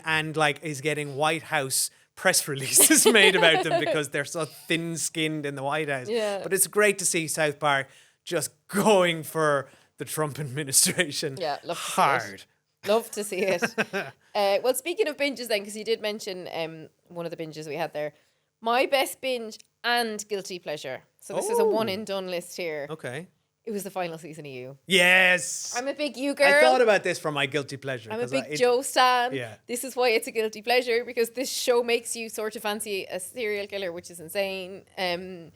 And like is getting White House press releases made about them because they're so thin-skinned in the White House. Yeah. But it's great to see South Park just going for the Trump administration. Yeah, love to see it. hard. Love to see it. Well, speaking of binges then, because you did mention one of the binges we had there. My best binge and guilty pleasure. So this is a one and done list here. Okay. It was the final season of You. Yes. I'm a big You girl. I thought about this for my guilty pleasure. I'm a 'cause big Joe stan. Yeah. This is why it's a guilty pleasure, because this show makes you sort of fancy a serial killer, which is insane. Penn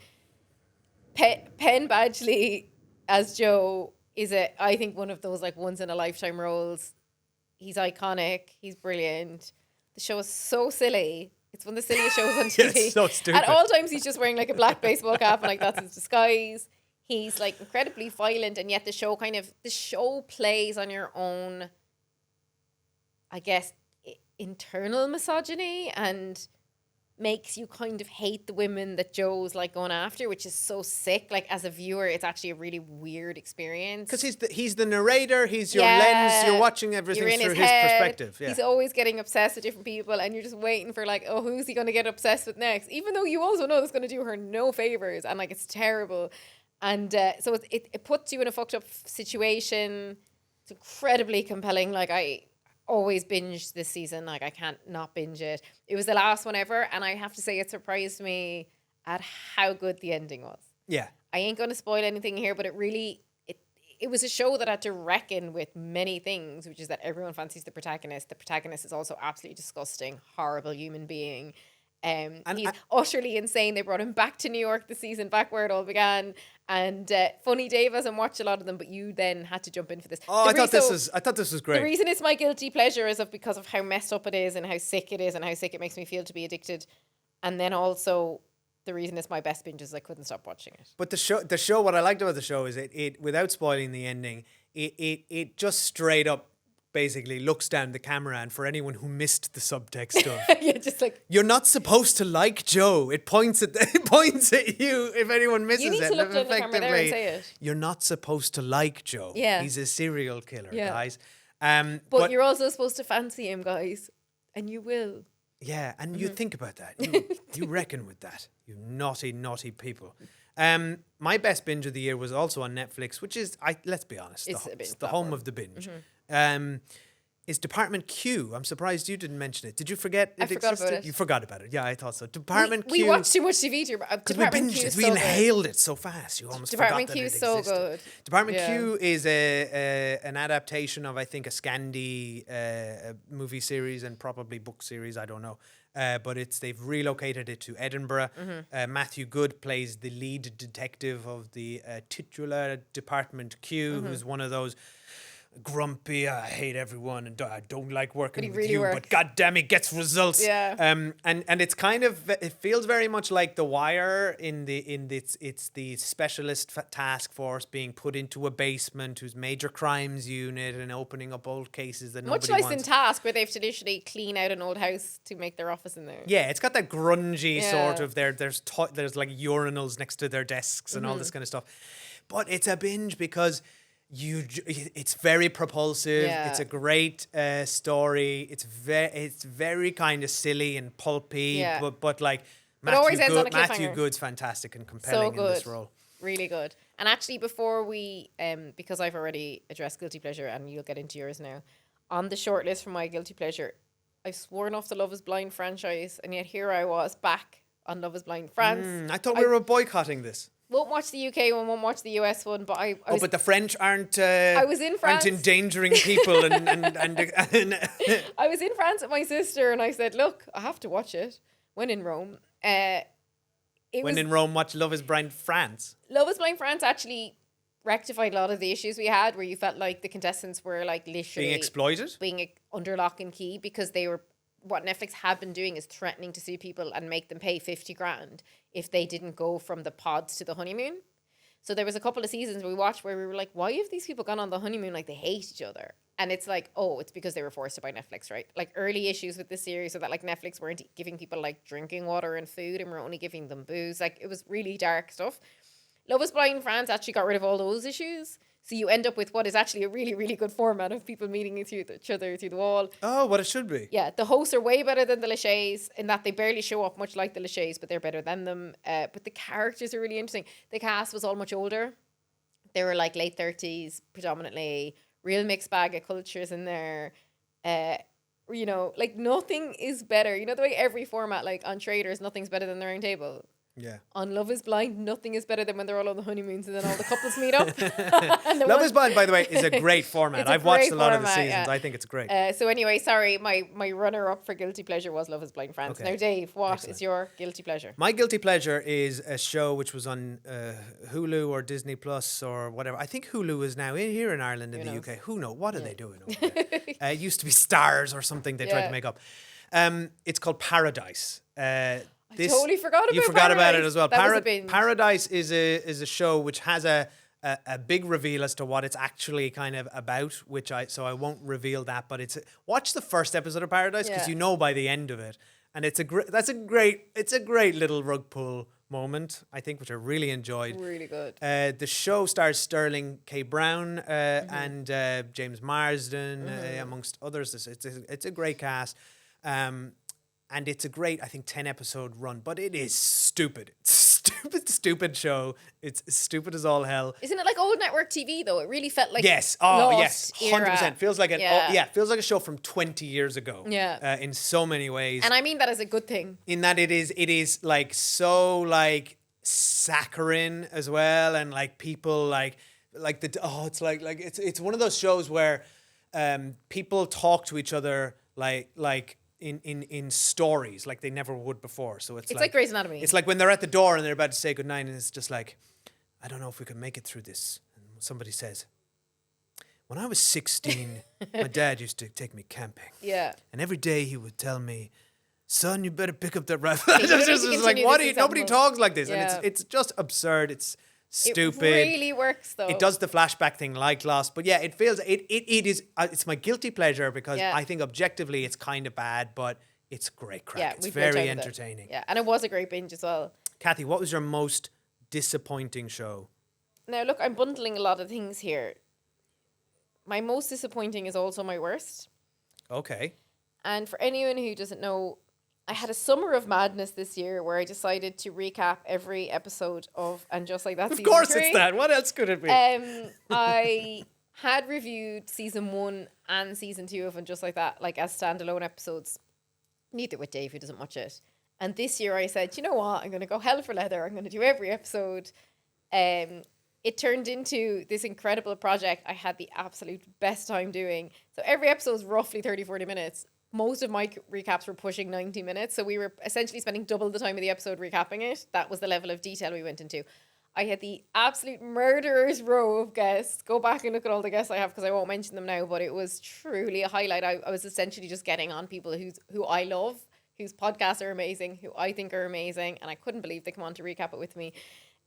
Badgley as Joe is I think one of those like once in a lifetime roles. He's iconic. He's brilliant. The show is so silly. It's one of the silliest shows on TV. It's so stupid. At all times, he's just wearing like a black baseball cap and like that's his disguise. He's like incredibly violent, and yet the show plays on your own, I guess, internal misogyny and makes you kind of hate the women that Joe's like going after, which is so sick. Like as a viewer, it's actually a really weird experience. Because he's the narrator, he's your Yeah. lens, you're watching everything You're in through his his head. perspective. Yeah. He's always getting obsessed with different people, and you're just waiting for like, oh, who's he going to get obsessed with next? Even though you also know it's going to do her no favors, and like it's terrible. And so it puts you in a fucked up situation. It's incredibly compelling. Like I always binged this season. Like I can't not binge it. It was the last one ever, and I have to say it surprised me at how good the ending was. Yeah. I ain't going to spoil anything here, but it was a show that had to reckon with many things, which is that everyone fancies the protagonist. The protagonist is also absolutely disgusting, horrible human being. He's utterly insane. They brought him back to New York this season, back where it all began. And Funny Dave hasn't watched a lot of them, but you then had to jump in for this. Oh, I thought this was great. The reason it's my guilty pleasure is because of how messed up it is and how sick it is and how sick it makes me feel to be addicted. And then also the reason it's my best binge is I couldn't stop watching it. But the show, what I liked about the show is it without spoiling the ending, it just straight up basically looks down the camera, and for anyone who missed the subtext of Yeah, just like you're not supposed to like Joe. It points at you if anyone misses you need it. to look down the camera there and say it. You're not supposed to like Joe. Yeah. He's a serial killer, Yeah. guys. But you're also supposed to fancy him, guys. And you will. yeah, and you think about that. You reckon with that. You naughty, naughty people. My best binge of the year was also on Netflix, which is, let's be honest, It's a binge it's the home of the binge. Is Department Q. I'm surprised you didn't mention it. Did you forget it I forgot existed? about it. You forgot about it. Yeah, I thought so. Department We Q. watched too much TV. Because we Department binged Q it. is We so good. inhaled it so fast. You almost Department forgot Q that is it so existed. good. Department Yeah. Q is an adaptation of, I think, a Scandi movie series and probably book series. I don't know. But they've relocated it to Edinburgh. Matthew Good plays the lead detective of the titular Department Q, who's one of those grumpy. I hate everyone, and I don't like working he with really you. works. But goddamn, he gets results. Yeah. And it's kind of, it feels very much like The Wire it's the specialist task force being put into a basement, whose major crimes unit, and opening up old cases that Much nobody like in wants. Task, where they have to literally clean out an old house to make their office in there. Yeah, it's got that grungy sort Yeah. of there's like urinals next to their desks and all this kind of stuff. But it's a binge because it's very propulsive. Yeah. It's a great story. It's very kind of silly and pulpy, Yeah. but like But always ends on a Matthew cliffhanger. Good's fantastic and So compelling in this good. role. Really good. And actually, before we, because I've already addressed guilty pleasure, and you'll get into yours now, on the short list for my guilty pleasure, I've sworn off the Love Is Blind franchise, and yet here I was back on Love Is Blind France. I thought we were boycotting this. Won't watch the UK one, won't watch the US one, but I was, But the French aren't. I was in France. Aren't endangering people and I was in France with my sister, and I said, "Look, I have to watch it." When in Rome, when in Rome, watch Love Is Blind France. Love Is Blind France actually rectified a lot of the issues we had, where you felt like the contestants were like literally Being exploited. being under lock and key, because they were, what Netflix had been doing is threatening to sue people and make them pay 50 grand if they didn't go from the pods to the honeymoon. So there was a couple of seasons we watched where we were like, why have these people gone on the honeymoon like they hate each other? And it's like, oh, it's because they were forced to by Netflix, right? Like early issues with this series are that like Netflix weren't giving people like drinking water and food, and were only giving them booze. Like it was really dark stuff. Love Is Blind France actually got rid of all those issues. So you end up with what is actually a really, really good format of people meeting each other through the wall. Oh, what it should be. Yeah, the hosts are way better than the Lachey's in that they barely show up much like the Lachey's, but they're better than them. But the characters are really interesting. The cast was all much older. They were like late 30s predominantly. Real mixed bag of cultures in there. You know, like nothing is better. You know the way every format, like on Traders, nothing's better than the round table. Yeah. On Love Is Blind, nothing is better than when they're all on the honeymoons and then all the couples meet up. Love Is Blind, by the way, is a great format. It's a I've watched great a lot of the format, seasons. yeah. I think it's great. So anyway, sorry, my runner-up for guilty pleasure was Love Is Blind France. Okay. Now, Dave, what Excellent. is your guilty pleasure? My guilty pleasure is a show which was on Hulu or Disney Plus or whatever. I think Hulu is now here in Ireland and Who the knows? UK. Who knows? What are they doing over there? It used to be Stars or something they tried Yeah. to make up. It's called Paradise. I totally forgot about You forgot about it Paradise. as well. That was a binge. Paradise is a show which has a big reveal as to what it's actually kind of about, so I won't reveal that. But watch the first episode of Paradise because Yeah. you know by the end of it, and it's a great little rug pull moment, I think, which I really enjoyed. Really good. The show stars Sterling K. Brown and James Marsden, amongst others. It's a great cast. And it's a great, I think, 10-episode run, but it is stupid. It's stupid show. It's stupid as all hell. Isn't it like old network TV though? It really felt like Yes. Oh, yes. Lost era. 100%. Feels like feels like a show from 20 years ago. Yeah. In so many ways. And I mean that as a good thing. In that it is like so like saccharine as well, and like people it's one of those shows where people talk to each other like in stories like they never would before. So it's like Grey's Anatomy. It's like when they're at the door and they're about to say goodnight, and it's just like, I don't know if we can make it through this. And somebody says, when I was 16, my dad used to take me camping. Yeah. And every day he would tell me, son, you better pick up that rifle. Okay, you don't It's need just to like, continue what this do you, nobody example. talks like this. Yeah. And it's just absurd. It's stupid. It really works though. It does the flashback thing like Lost, but yeah, it feels it is. It's my guilty pleasure because Yeah. I think objectively it's kind of bad, but it's great crack. Yeah, It's we've no very time with it. entertaining. Yeah, and it was a great binge as well. Kathy, what was your most disappointing show? Now look, I'm bundling a lot of things here. My most disappointing is also my worst. Okay. And for anyone who doesn't know, I had a summer of madness this year where I decided to recap every episode of And Just Like That Of season course 3. it's that. What else could it be? I had reviewed season 1 and season 2 of And Just Like That, like as standalone episodes. Neither with Dave, who doesn't watch it. And this year I said, you know what? I'm going to go hell for leather. I'm going to do every episode. It turned into this incredible project I had the absolute best time doing. So every episode is roughly 30, 40 minutes. Most of my recaps were pushing 90 minutes. So we were essentially spending double the time of the episode recapping it. That was the level of detail we went into. I had the absolute murderer's row of guests. Go back and look at all the guests I have because I won't mention them now, but it was truly a highlight. I was essentially just getting on people who I love, whose podcasts are amazing, who I think are amazing, and I couldn't believe they come on to recap it with me.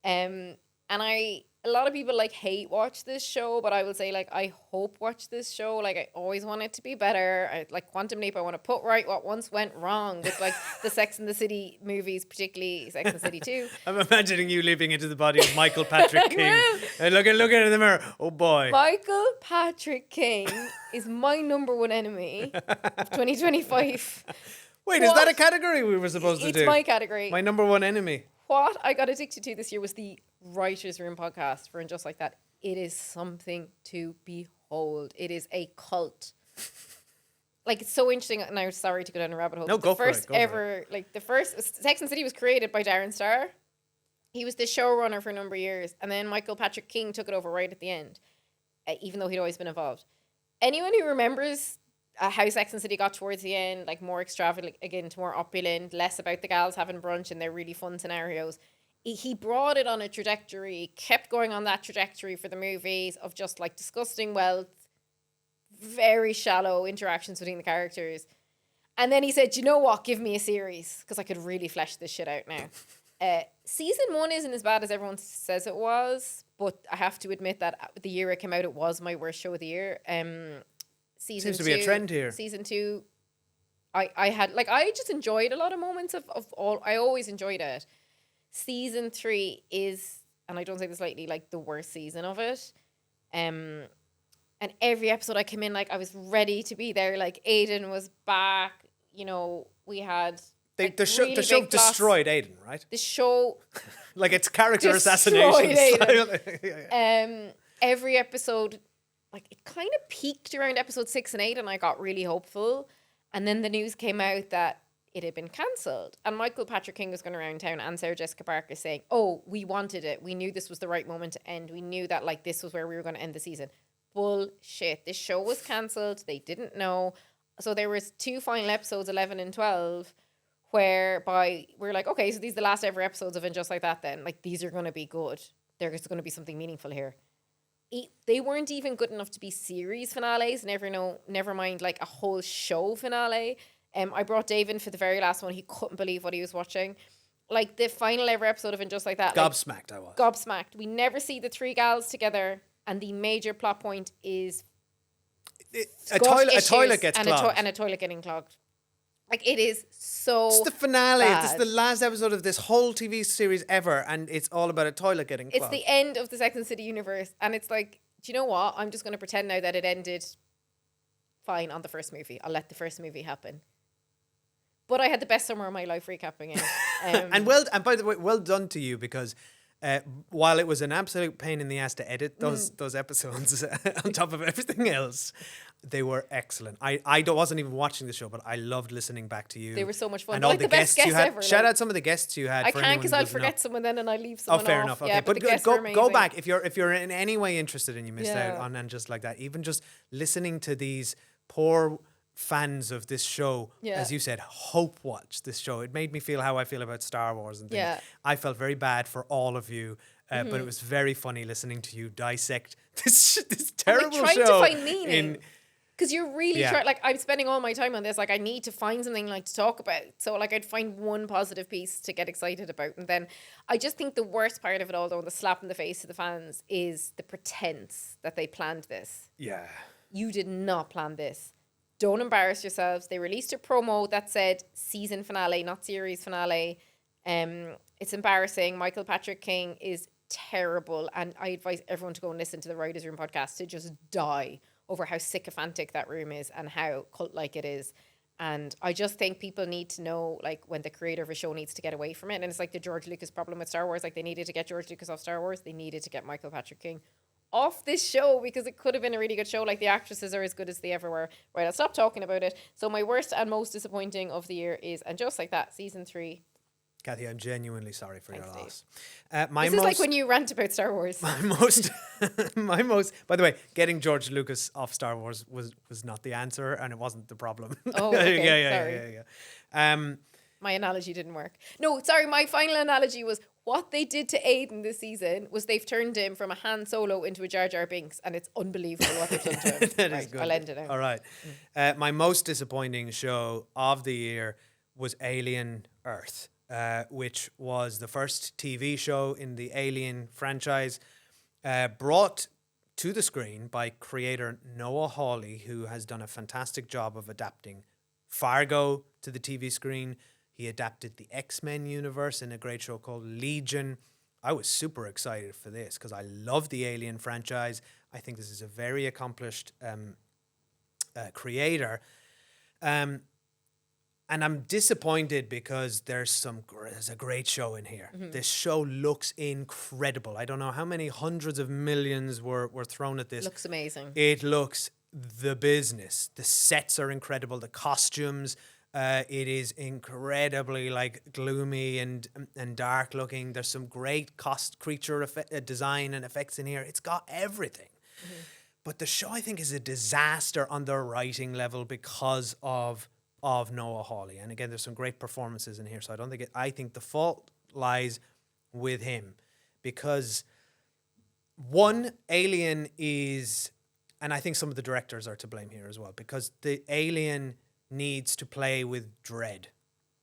And a lot of people like hate watch this show, but I will say like I hope watch this show. Like I always want it to be better. I like Quantum Leap. I want to put right what once went wrong with like the Sex and the City movies, particularly Sex and the City 2. I'm imagining you leaping into the body of Michael Patrick King and looking in the mirror. Oh boy, Michael Patrick King is my number one enemy of 2025. Wait, is that a category we were supposed to do? It's my category. My number one enemy. What I got addicted to this year was the Writers' Room podcast for And Just Like That. It is something to behold. It is a cult. Like, it's so interesting. And I'm sorry to go down a rabbit hole. No, go for it. The first Sex and the City was created by Darren Star. He was the showrunner for a number of years. And then Michael Patrick King took it over right at the end, even though he'd always been involved. Anyone who remembers how Sex and the City got towards the end, like more extravagant, again, to more opulent, less about the gals having brunch and their really fun scenarios. He brought it on a trajectory, kept going on that trajectory for the movies of just like disgusting wealth, very shallow interactions between the characters. And then he said, you know what, give me a series because I could really flesh this shit out now. Season 1 isn't as bad as everyone says it was, but I have to admit that the year it came out, it was my worst show of the year. Season Seems to be a trend here. Season 2, I just enjoyed a lot of moments of all. I always enjoyed it. Season 3 is, and I don't say this lightly, like the worst season of it. And every episode I came in, like I was ready to be there. Like Aidan was back. You know, we had The show destroyed Aidan, right? The show, like it's character assassination style. Every episode, like it kind of peaked around episode 6 and 8, and I got really hopeful. And then the news came out that it had been cancelled. And Michael Patrick King was going around town and Sarah Jessica Parker saying, oh, we wanted it. We knew this was the right moment to end. We knew that like this was where we were going to end the season. Bullshit. This show was cancelled. They didn't know. So there was 2 final episodes, 11 and 12, whereby we're like, okay, so these are the last ever episodes of And Just Like That then. Like these are going to be good. There's going to be something meaningful here. They weren't even good enough to be series finales. Never mind like a whole show finale. I brought Dave in for the very last one. He couldn't believe what he was watching. Like the final ever episode of And Just Like That. Gobsmacked I was. Gobsmacked. We never see the 3 gals together. And the major plot point is a toilet gets clogged. And a toilet getting clogged. Like it is so It's the finale. bad. This is the last episode of this whole TV series ever. And it's all about a toilet getting clogged. It's the end of the Sex and the City universe. And it's like, do you know what? I'm just going to pretend now that it ended fine on the first movie. I'll let the first movie happen. But I had the best summer of my life recapping it. And by the way, well done to you because while it was an absolute pain in the ass to edit those episodes on top of everything else, they were excellent. I wasn't even watching the show, but I loved listening back to you. They were so much fun. And They're all like the the best guests you guests had. ever, Shout like- out some of the guests you had. I for can't anyone because who I'll doesn't forget know. someone then and I leave Oh, someone fair off. enough. Okay, Yeah, but the guests were go amazing. back if you're in any way interested and you missed out Yeah. on And Just Like That. Even just listening to these poor fans of this show, Yeah. as you said, hope watch this show. It made me feel how I feel about Star Wars and things. Yeah. I felt very bad for all of you, but it was very funny listening to you dissect this terrible trying show. to find meaning. in- Because you're really Yeah. trying, like, I'm spending all my time on this. Like, I need to find something, like, to talk about. So, like, I'd find one positive piece to get excited about. And then I just think the worst part of it all, though, the slap in the face to the fans, is the pretense that they planned this. yeah. You did not plan this. Don't embarrass yourselves. They released a promo that said season finale, not series finale. It's embarrassing. Michael Patrick King is terrible. And I advise everyone to go and listen to the Writers' Room podcast to just die over how sycophantic that room is and how cult-like it is. And I just think people need to know, like, when the creator of a show needs to get away from it. And it's like the George Lucas problem with Star Wars. Like, they needed to get George Lucas off Star Wars. They needed to get Michael Patrick King off this show because it could have been a really good show. Like, the actresses are as good as they ever were. Right, I'll stop talking about it. So my worst and most disappointing of the year is And Just Like That, season 3. Kathy, I'm genuinely sorry for your Thanks, loss. This is like when you rant about Star Wars. my most. By the way, getting George Lucas off Star Wars was not the answer, and it wasn't the problem. Oh, okay, yeah. My analogy didn't work. No, sorry, my final analogy was what they did to Aiden this season was they've turned him from a Han Solo into a Jar Jar Binks, and it's unbelievable what they've done to him. That right, is good. I'll end it now. All right. My most disappointing show of the year was Alien Earth, which was the first TV show in the Alien franchise, brought to the screen by creator Noah Hawley, who has done a fantastic job of adapting Fargo to the TV screen. He adapted the X-Men universe in a great show called Legion. I was super excited for this because I love the Alien franchise. I think this is a very accomplished creator. And I'm disappointed because there's a great show in here. This show looks incredible. I don't know how many hundreds of millions were thrown at this. Looks amazing. It looks the business. The sets are incredible. The costumes. It is incredibly gloomy and dark looking. There's some great creature design and effects in here. It's got everything. But the show, I think, is a disaster on the writing level because of Noah Hawley. And again, there's some great performances in here. So I think the fault lies with him because one, Alien is, and I think some of the directors are to blame here as well, because the Alien needs to play with dread.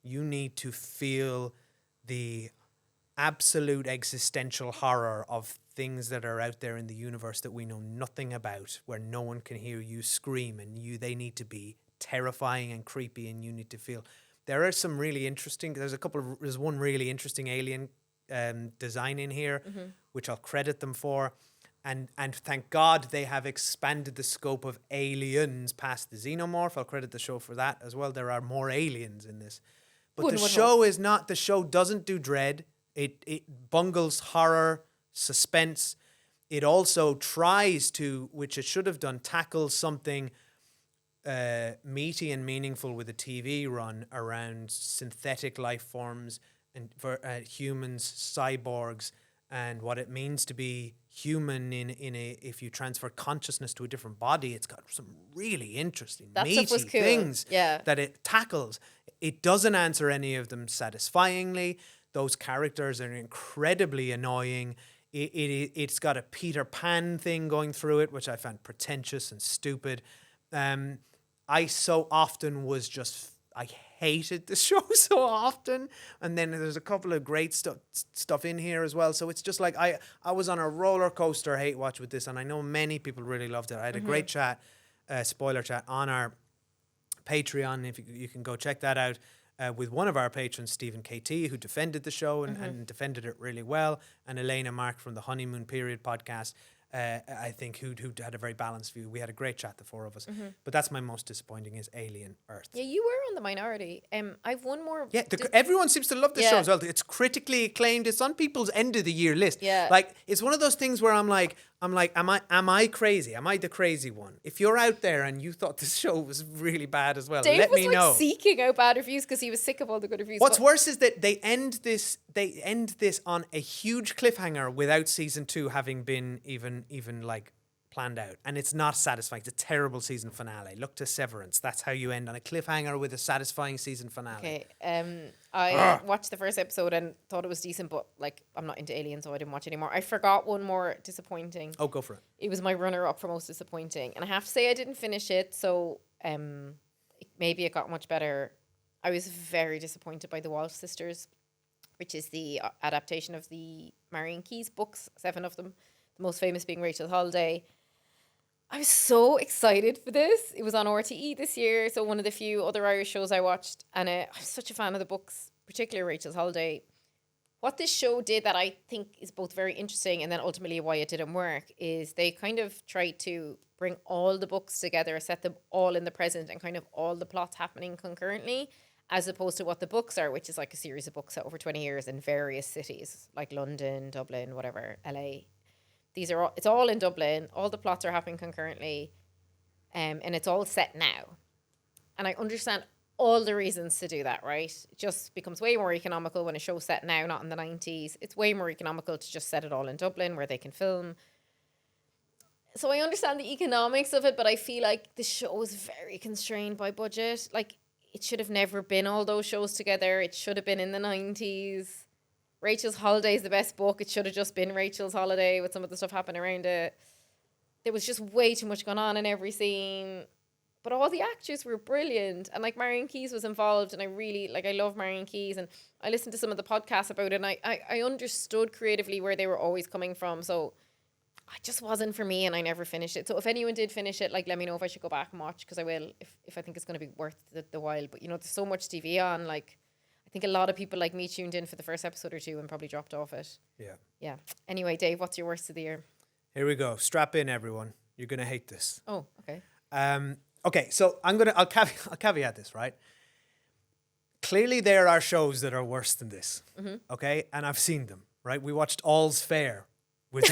You need to feel the absolute existential horror of things that are out there in the universe that we know nothing about, where no one can hear you scream, and they need to be terrifying and creepy, and you need to feel. There are some really interesting. There's one really interesting alien design in here, which I'll credit them for. And thank God they have expanded the scope of aliens past the xenomorph. I'll credit the show for that as well. There are more aliens in this. But the show doesn't do dread. It bungles horror, suspense. It also tries to, which it should have done, tackle something meaty and meaningful with a TV run around synthetic life forms and for humans, cyborgs, and what it means to be human if you transfer consciousness to a different body. It's got some really interesting, meaty things that it tackles. It doesn't answer any of them satisfyingly. Those characters are incredibly annoying. It's got a Peter Pan thing going through it, which I found pretentious and stupid. I so often I hated the show so often, and then there's a couple of great stuff in here as well. So it's just like I was on a roller coaster hate watch with this, and I know many people really loved it. I had a great chat, spoiler chat on our Patreon. If you can go check that out, with one of our patrons, Stephen KT, who defended the show and defended it really well, and Elena Mark from the Honeymoon Period podcast. I think who had a very balanced view. We had a great chat, the four of us. But that's my most disappointing is Alien Earth. Yeah, you were on the minority. I've one more. Yeah, everyone seems to love this show as well. It's critically acclaimed. It's on people's end of the year list. Yeah, like it's one of those things where I'm like, am I crazy? Am I the crazy one? If you're out there and you thought this show was really bad as well, Dave let me know. was seeking out bad reviews because he was sick of all the good reviews. What's worse is that they end this on a huge cliffhanger without season 2 having been even planned out, and it's not satisfying. It's a terrible season finale. Look to Severance. That's how you end, on a cliffhanger with a satisfying season finale. Okay. I watched the first episode and thought it was decent, but I'm not into Alien, so I didn't watch it anymore. I forgot one more disappointing. Oh, go for it. It was my runner-up for most disappointing, and I have to say I didn't finish it, so maybe it got much better. I was very disappointed by The Walsh Sisters, which is the adaptation of the Marion Keyes books, 7 of them, the most famous being Rachel's Holiday. I was so excited for this. It was on RTE this year, so one of the few other Irish shows I watched, and I'm such a fan of the books, particularly Rachel's Holiday. What this show did that I think is both very interesting and then ultimately why it didn't work is they kind of tried to bring all the books together, set them all in the present, and kind of all the plots happening concurrently, as opposed to what the books are, which is like a series of books set over 20 years in various cities, like London, Dublin, whatever, LA. It's all in Dublin. All the plots are happening concurrently, and it's all set now. And I understand all the reasons to do that, right? It just becomes way more economical when a show's set now, not in the 90s. It's way more economical to just set it all in Dublin where they can film. So I understand the economics of it, but I feel like the show is very constrained by budget. it should have never been all those shows together. It should have been in the 90s. Rachel's Holiday is the best book. It should have just been Rachel's Holiday with some of the stuff happening around it. There was just way too much going on in every scene. But all the actors were brilliant. And like Marion Keyes was involved, and I love Marion Keyes, and I listened to some of the podcasts about it, and I understood creatively where they were always coming from. So it just wasn't for me, and I never finished it. So if anyone did finish it, like, let me know if I should go back and watch, because I will if I think it's going to be worth the while. But, you know, there's so much TV on, like, I think a lot of people like me tuned in for the first episode or two and probably dropped off it. Yeah. Yeah. Anyway, Dave, what's your worst of the year? Here we go. Strap in, everyone. You're going to hate this. Oh, okay. Okay, so I'll caveat this, right? Clearly there are shows that are worse than this, okay? And I've seen them, right? We watched All's Fair with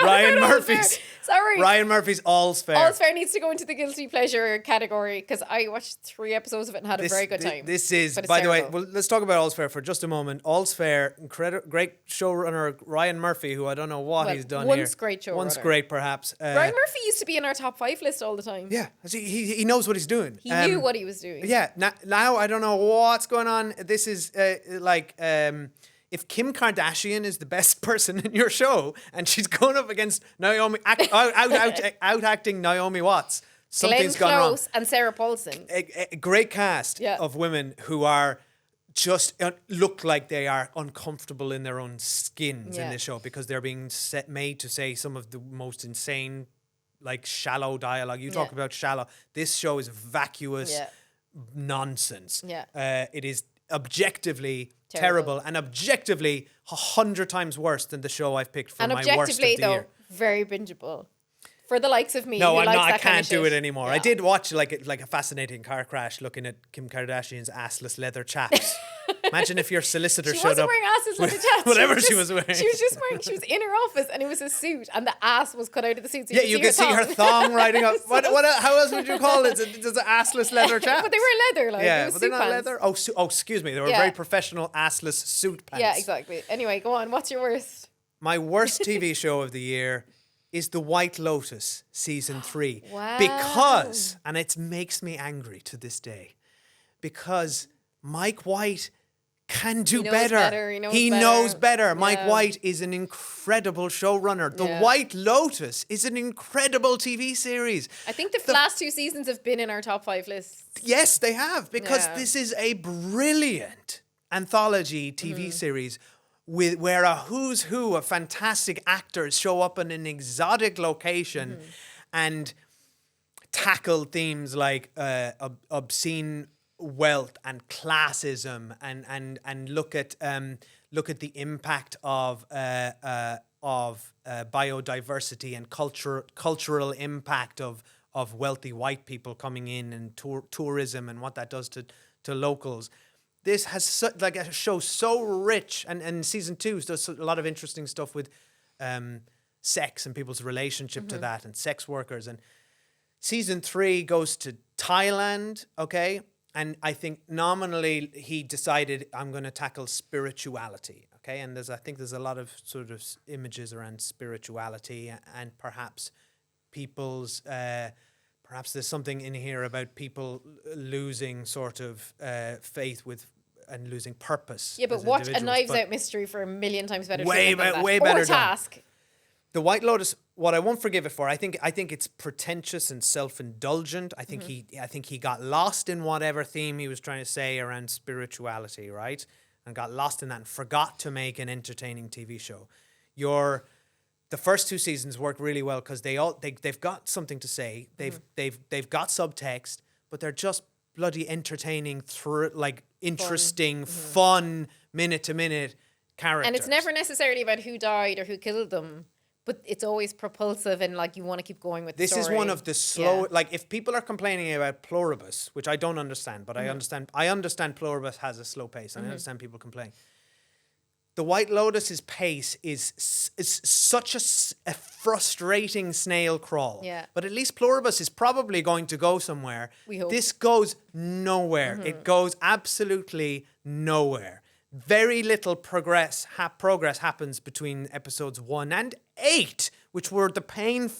Ryan Murphy's. Sorry. Ryan Murphy's All's Fair. All's Fair needs to go into the guilty pleasure category, because I watched 3 episodes of it and had a very good time. This is, But it's by the way, terrible. well, let's talk about All's Fair for just a moment. All's Fair, great showrunner Ryan Murphy, who I don't know what he's done once here. great showrunner. Once great, perhaps. Ryan Murphy used to be in our top 5 list all the time. Yeah, he knows what he's doing. He knew what he was doing. Yeah, now I don't know what's going on. This is if Kim Kardashian is the best person in your show and she's going up against Naomi, out acting Naomi Watts, something's Glenn gone wrong. Close and Sarah Paulson. A great cast of women who are just look like they are uncomfortable in their own skins in this show, because they're being made to say some of the most insane, like, shallow dialogue. You talk about shallow. This show is vacuous nonsense. Yeah. It is objectively terrible and objectively 100 times worse than the show I've picked for And my worst of the objectively, though, year. very bingeable. For the likes of me, No, who I'm likes not. I that kind can't of do shit. it anymore. Yeah. I did watch like a fascinating car crash, looking at Kim Kardashian's assless leather chaps. Imagine if your solicitor She showed wasn't up wearing asses like the with chaps. whatever she was wearing. She was just wearing. She was in her office, and it was a suit, and the ass was cut out of the suit. So Yeah, you could see her thong riding up. What? How else would you call it? Just an assless leather chaps. But they were leather, like Yeah, it was but they're suit not pants. leather. Oh, excuse me. They were very professional assless suit pants. Yeah, exactly. Anyway, go on. What's your worst? My worst TV show of the year is The White Lotus season 3. Wow. Because, and it makes me angry to this day, because Mike White can do knows better. better, He knows knows better. better. Mike Yeah. White is an incredible showrunner. The Yeah. White Lotus is an incredible TV series. I think the last 2 seasons have been in our top 5 lists. Yes, they have, because Yeah. this is a brilliant anthology TV series where a who's who of fantastic actors show up in an exotic location and tackle themes like obscene wealth and classism, and look at the impact of biodiversity and cultural impact of wealthy white people coming in, and tourism and what that does to locals. This has a show so rich, and season 2 does a lot of interesting stuff with sex and people's relationship to that, and sex workers. And season 3 goes to Thailand, okay? And I think nominally he decided, I'm going to tackle spirituality, okay? And I think there's a lot of sort of images around spirituality, and perhaps people's... Perhaps there's something in here about people losing sort of faith and losing purpose. Yeah, but as watch a individuals. Knives But Out mystery for a million times better. way treatment than that. better Or done. Task. The White Lotus, what I won't forgive it for, I think it's pretentious and self-indulgent. I think he got lost in whatever theme he was trying to say around spirituality, right? And got lost in that and forgot to make an entertaining TV show. The first 2 seasons work really well because they've got something to say. They've got subtext, but they're just bloody entertaining, interesting, fun, minute to minute characters. And it's never necessarily about who died or who killed them, but it's always propulsive, and like you want to keep going with the This story. is one of the slow, Yeah. like if people are complaining about Pluribus, which I don't understand, but I understand Pluribus has a slow pace, and I understand people complain. The White Lotus's pace is such a frustrating snail crawl. Yeah. But at least Pluribus is probably going to go somewhere. We hope. This goes nowhere. It goes absolutely nowhere. Very little progress happens between episodes 1 and 8, which were the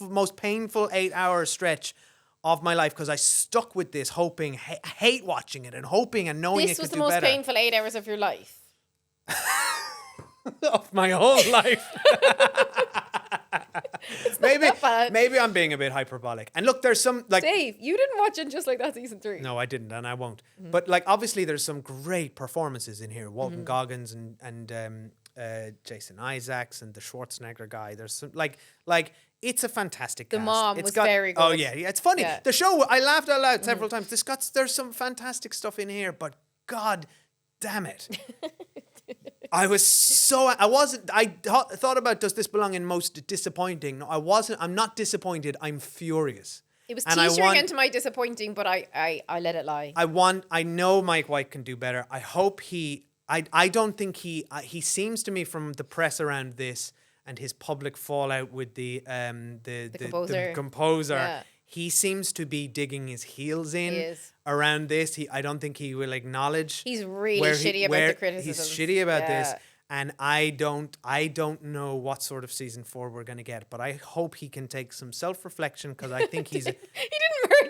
most painful 8-hour stretch of my life because I stuck with this, hoping, hate watching it and hoping and knowing This it was could the do most better. painful 8 hours of your life. Of my whole life. Maybe I'm being a bit hyperbolic. And look, there's some like Dave, you didn't watch it just like that season 3. no, I didn't, and I won't. But like, obviously, there's some great performances in here. Walton Goggins and Jason Isaacs and the Schwarzenegger guy. There's some like it's a fantastic. The cast. mom It's was got, very good. Oh yeah, it's funny. Yeah. The show, I laughed out loud several times. There's some fantastic stuff in here, but God damn it. I thought about, does this belong in most disappointing? No, I wasn't. I'm not disappointed. I'm furious. It was And I teetering want- into my disappointing, but I let it lie. I know Mike White can do better. I hope I don't think he seems to me from the press around this and his public fallout with the composer. Yeah. He seems to be digging his heels in He is. around this. I don't think he will acknowledge. He's really where shitty about the criticisms. He's shitty about this. Yeah. And I don't know what sort of season 4 we're going to get, but I hope he can take some self-reflection because I think he's... He didn't murder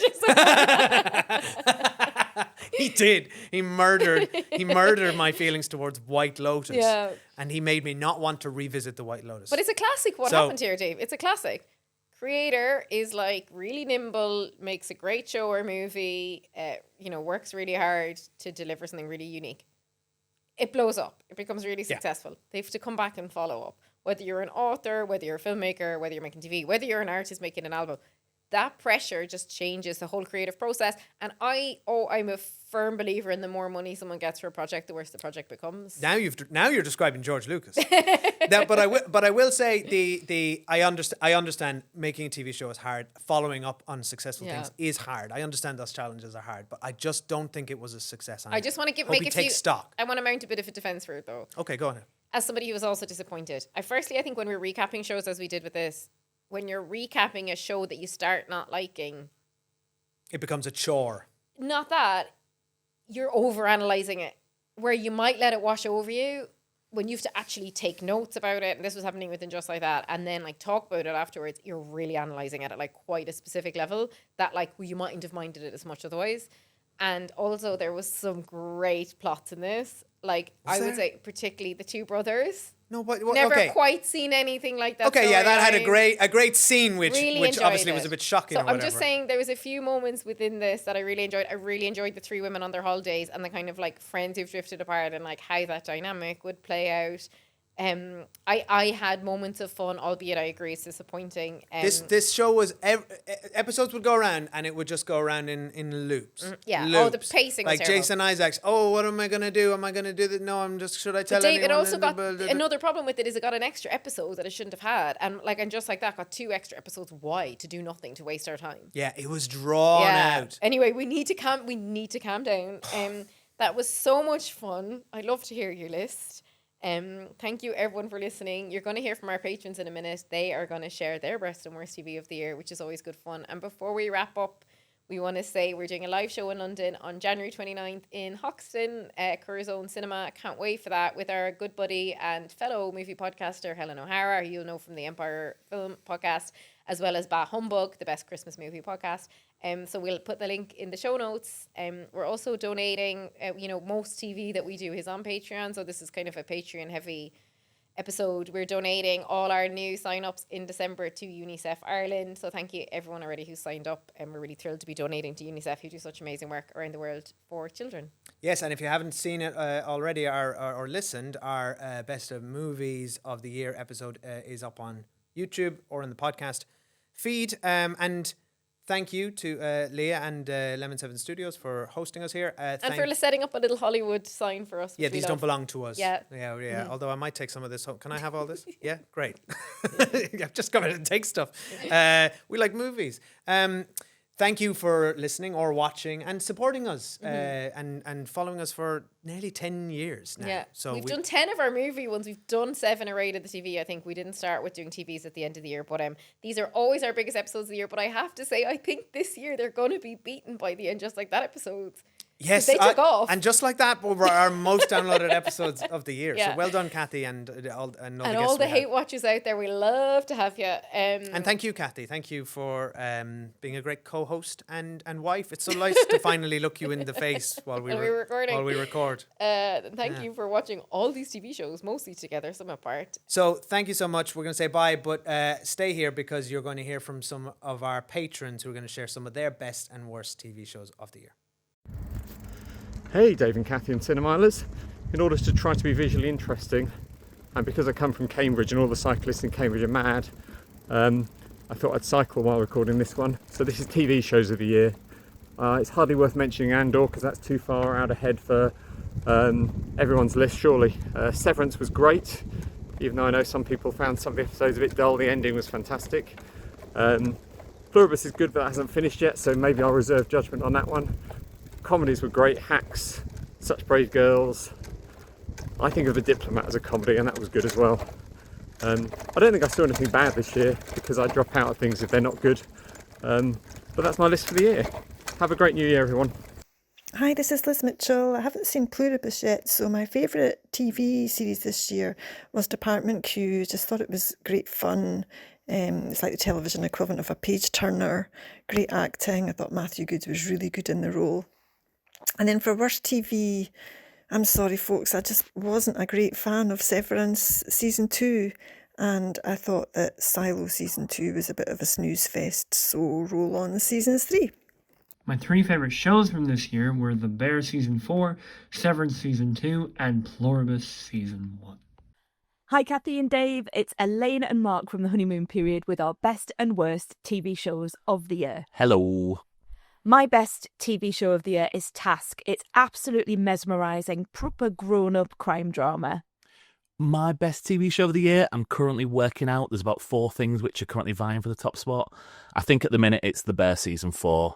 someone. He did. He murdered my feelings towards White Lotus. Yeah. And he made me not want to revisit the White Lotus. But it's a classic. What happened here, Dave? It's a classic. Creator is like really nimble, makes a great show or movie, works really hard to deliver something really unique. It blows up. It becomes really successful. They have to come back and follow up. Whether you're an author, whether you're a filmmaker, whether you're making TV, whether you're an artist making an album, that pressure just changes the whole creative process. And I'm a firm believer in the more money someone gets for a project, the worse the project becomes. Now you're describing George Lucas. But I will say I understand making a TV show is hard. Following up on successful things is hard. I understand those challenges are hard, but I just don't think it was a success. I just want to take stock. I want to mount a bit of a defense for it though. Okay, go on. As somebody who was also disappointed, I think when we're recapping shows as we did with this, when you're recapping a show that you start not liking, It becomes a chore. not that, you're overanalyzing it. Where you might let it wash over you, when you have to actually take notes about it, and this was happening with Just Like That, and then like talk about it afterwards, you're really analysing it at like quite a specific level that like you mightn't have minded it as much otherwise. And also there was some great plots in this. Like I would say particularly the two brothers. No, but Never okay. quite seen anything like that. Okay, yeah, that had storyline. a great scene, which Really which enjoyed obviously it. was a bit shocking. So or I'm whatever. just saying there was a few moments within this that I really enjoyed. I really enjoyed the 3 women on their holidays and the kind of like friends who've drifted apart and like how that dynamic would play out. I had moments of fun, albeit I agree it's disappointing. This show was episodes would go around and it would just go around in loops. Yeah. Loops. Oh, the pacing was like terrible. Jason Isaacs. Oh, what am I gonna do? Am I gonna do that? No, should I tell Dave, anyone? it also got another problem with it is it got an extra episode that it shouldn't have had, and just like that got 2 extra episodes. Why? To do nothing, to waste our time. Yeah, it was drawn out. Anyway, we need to calm down. That was so much fun. I'd love to hear your list. Thank you everyone for listening. You're going to hear from our patrons in a minute. They are going to share their best and worst TV of the year, which is always good fun. And before we wrap up, we want to say we're doing a live show in London on January 29th in Hoxton, Curzon Cinema. Can't wait for that with our good buddy and fellow movie podcaster Helen O'Hara, who you'll know from the Empire Film Podcast, as well as Bah Humbug, the best Christmas movie podcast. So we'll put the link in the show notes. We're also donating, most TV that we do is on Patreon. So this is kind of a Patreon heavy episode. We're donating all our new sign-ups in December to UNICEF Ireland. So thank you everyone already who signed up. And we're really thrilled to be donating to UNICEF, who do such amazing work around the world for children. Yes, and if you haven't seen it already or listened, our Best of Movies of the Year episode is up on YouTube or in the podcast feed. And thank you to Leah and Lemon 7 Studios for hosting us here. And for setting up a little Hollywood sign for us. Yeah, these don't belong to us. Yeah. Yeah. Although I might take some of this home. Can I have all this? Yeah, great. I've just come in and take stuff. We like movies. Thank you for listening or watching and supporting us and following us for nearly 10 years now. Yeah, So we've done 10 of our movie ones. We've done 7 or 8 of the TV. I think we didn't start with doing TVs at the end of the year, but these are always our biggest episodes of the year. But I have to say, I think this year they're going to be beaten by the end, just like that episodes. Yes, They took off. and just like that, we were our most downloaded episodes of the year. Yeah. So well done, Kathy, and all the and guests all the we had. hate watchers out there, we love to have you. And thank you, Kathy. Thank you for being a great co-host and wife. It's so nice to finally look you in the face while we record. Thank you for watching all these TV shows, mostly together, some apart. So thank you so much. We're going to say bye, but stay here because you're going to hear from some of our patrons who are going to share some of their best and worst TV shows of the year. Hey, Dave and Kathy and Cinemilers. In order to try to be visually interesting, and because I come from Cambridge and all the cyclists in Cambridge are mad, I thought I'd cycle while recording this one. So this is TV shows of the year. It's hardly worth mentioning Andor because that's too far out ahead for everyone's list, surely. Severance was great, even though I know some people found some of the episodes a bit dull. The ending was fantastic. Pluribus is good, but that hasn't finished yet, so maybe I'll reserve judgment on that one. Comedies were great. Hacks, Such Brave Girls. I think of The Diplomat as a comedy, and that was good as well. I don't think I saw anything bad this year because I drop out of things if they're not good. But that's my list for the year. Have a great new year, everyone. Hi, this is Liz Mitchell. I haven't seen Pluribus yet, so my favourite TV series this year was Department Q. Just thought it was great fun. It's like the television equivalent of a page turner. Great acting. I thought Matthew Good was really good in the role. And then for worst TV, I'm sorry folks, I just wasn't a great fan of Severance Season 2, and I thought that Silo Season 2 was a bit of a snooze fest, so roll on Seasons 3. My 3 favourite shows from this year were The Bear Season 4, Severance Season 2, and Pluribus Season 1. Hi Kathy and Dave, it's Elaine and Mark from the honeymoon period with our best and worst TV shows of the year. Hello. My best TV show of the year is Task. It's absolutely mesmerising, proper grown-up crime drama. My best TV show of the year, I'm currently working out. There's about 4 things which are currently vying for the top spot. I think at the minute it's The Bear Season 4.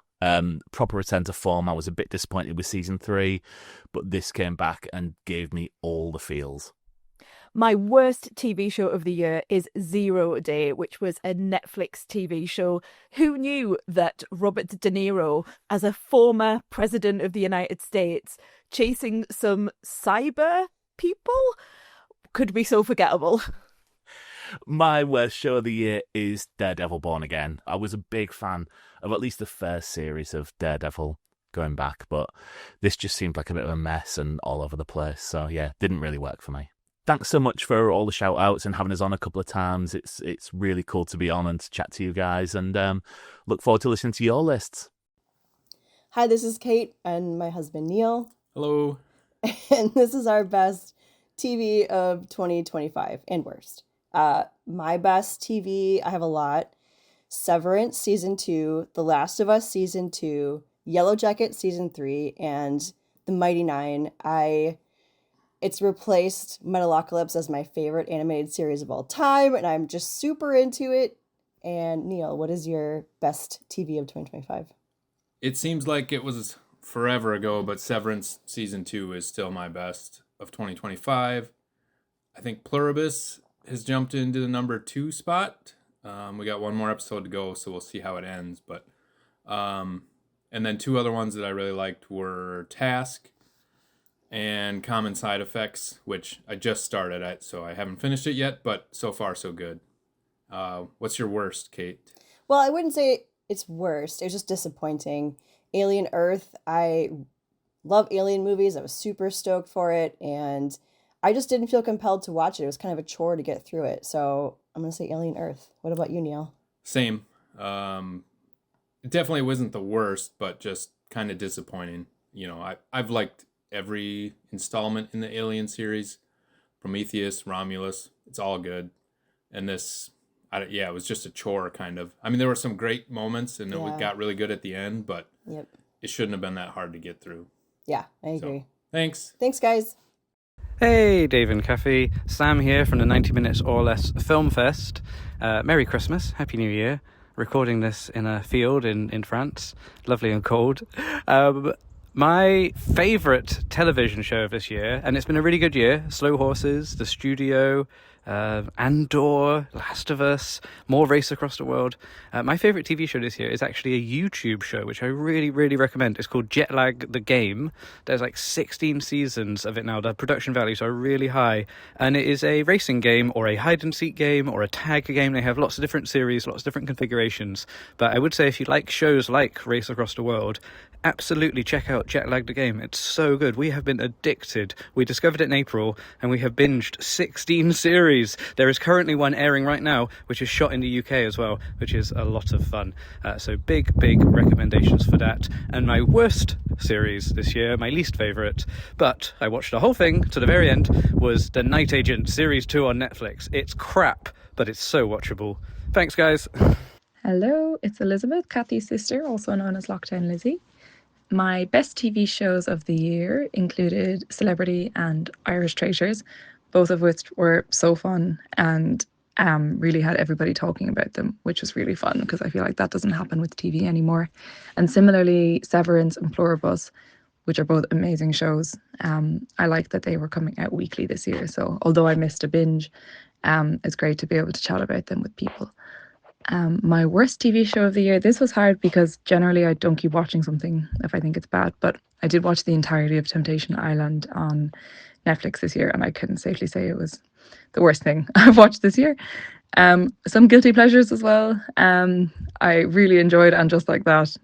Proper return to form. I was a bit disappointed with Season 3, but this came back and gave me all the feels. My worst TV show of the year is 0 Day, which was a Netflix TV show. Who knew that Robert De Niro, as a former president of the United States, chasing some cyber people, could be so forgettable? My worst show of the year is Daredevil Born Again. I was a big fan of at least the first series of Daredevil going back, but this just seemed like a bit of a mess and all over the place. So yeah, didn't really work for me. Thanks so much for all the shout outs and having us on a couple of times. It's really cool to be on and to chat to you guys, and look forward to listening to your lists. Hi, this is Kate and my husband Neil. Hello. And this is our best TV of 2025 and worst. My best TV, I have a lot. Severance Season 2, The Last of Us Season 2, Yellow Jacket Season 3, and The Mighty Nine. It's replaced Metalocalypse as my favorite animated series of all time, and I'm just super into it. And Neil, what is your best TV of 2025? It seems like it was forever ago, but Severance Season 2 is still my best of 2025. I think Pluribus has jumped into the number 2 spot. We got one more episode to go, so we'll see how it ends. But and then 2 other ones that I really liked were Task and Common Side Effects, which I just started at, so I haven't finished it yet, but so far so good. What's your worst, Kate? Well, I wouldn't say it's worst. It was just disappointing. Alien Earth, I love alien movies. I was super stoked for it, and I just didn't feel compelled to watch it. It was kind of a chore to get through it, so I'm going to say Alien Earth. What about you, Neil? Same. It definitely wasn't the worst, but just kind of disappointing. You know, I've liked every installment in the Alien series, Prometheus, Romulus, it's all good. And this, it was just a chore kind of. I mean, there were some great moments and it got really good at the end, but it shouldn't have been that hard to get through. Yeah, I agree. So, thanks. Thanks, guys. Hey, Dave and Kathy. Sam here from the 90 Minutes or Less Film Fest. Merry Christmas, Happy New Year. Recording this in a field in France. Lovely and cold. My favourite television show of this year, and it's been a really good year, Slow Horses, The Studio, Andor, Last of Us, more Race Across the World. My favourite TV show this year is actually a YouTube show, which I really, really recommend. It's called Jetlag the Game. There's like 16 seasons of it now. The production values are really high. And it is a racing game or a hide-and-seek game or a tag game. They have lots of different series, lots of different configurations. But I would say if you like shows like Race Across the World, absolutely check out Jetlag the Game. It's so good. We have been addicted. We discovered it in April and we have binged 16 series. There is currently one airing right now, which is shot in the UK as well, which is a lot of fun. So big recommendations for that. And my worst series this year, my least favourite, but I watched the whole thing to the very end, was The Night Agent Series 2 on Netflix. It's crap, but it's so watchable. Thanks, guys. Hello, it's Elizabeth, Kathy's sister, also known as Lockdown Lizzie. My best TV shows of the year included Celebrity and Irish Traitors, both of which were so fun and really had everybody talking about them, which was really fun because I feel like that doesn't happen with TV anymore. And similarly, Severance and Pluribus, which are both amazing shows. I like that they were coming out weekly this year. So although I missed a binge, it's great to be able to chat about them with people. My worst TV show of the year, this was hard because generally I don't keep watching something if I think it's bad, but I did watch the entirety of Temptation Island on Netflix this year and I can safely say it was the worst thing I've watched this year. Some guilty pleasures as well. I really enjoyed And Just Like That.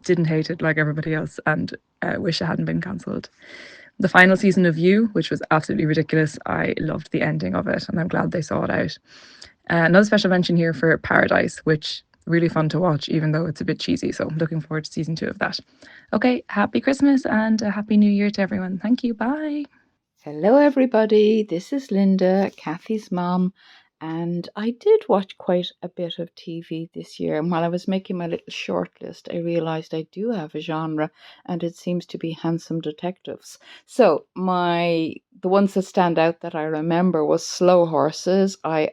Didn't hate it like everybody else and wish it hadn't been cancelled. The final season of You, which was absolutely ridiculous. I loved the ending of it and I'm glad they saw it out. Another special mention here for Paradise, which really fun to watch, even though it's a bit cheesy. So looking forward to season 2 of that. Okay, happy Christmas and a happy New Year to everyone. Thank you. Bye. Hello, everybody. This is Linda, Kathy's mom, and I did watch quite a bit of TV this year. And while I was making my little short list, I realised I do have a genre, and it seems to be handsome detectives. So the ones that stand out that I remember was Slow Horses. I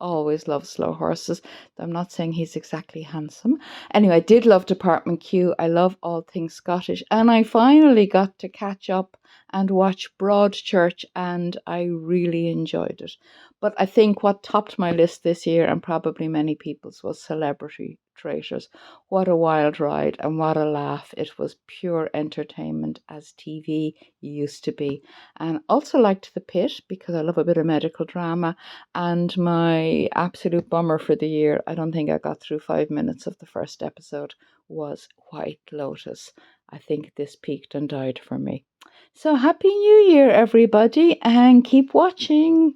always love Slow Horses. I'm not saying he's exactly handsome. Anyway, I did love Department Q. I love all things Scottish. And I finally got to catch up and watch Broadchurch, and I really enjoyed it. But I think what topped my list this year, and probably many people's, was Celebrity Traitors. What a wild ride and what a laugh. It was pure entertainment as TV used to be. And also liked The Pit because I love a bit of medical drama. And my absolute bummer for the year, I don't think I got through 5 minutes of the first episode, was White Lotus. I think this peaked and died for me. So happy New Year, everybody, and keep watching.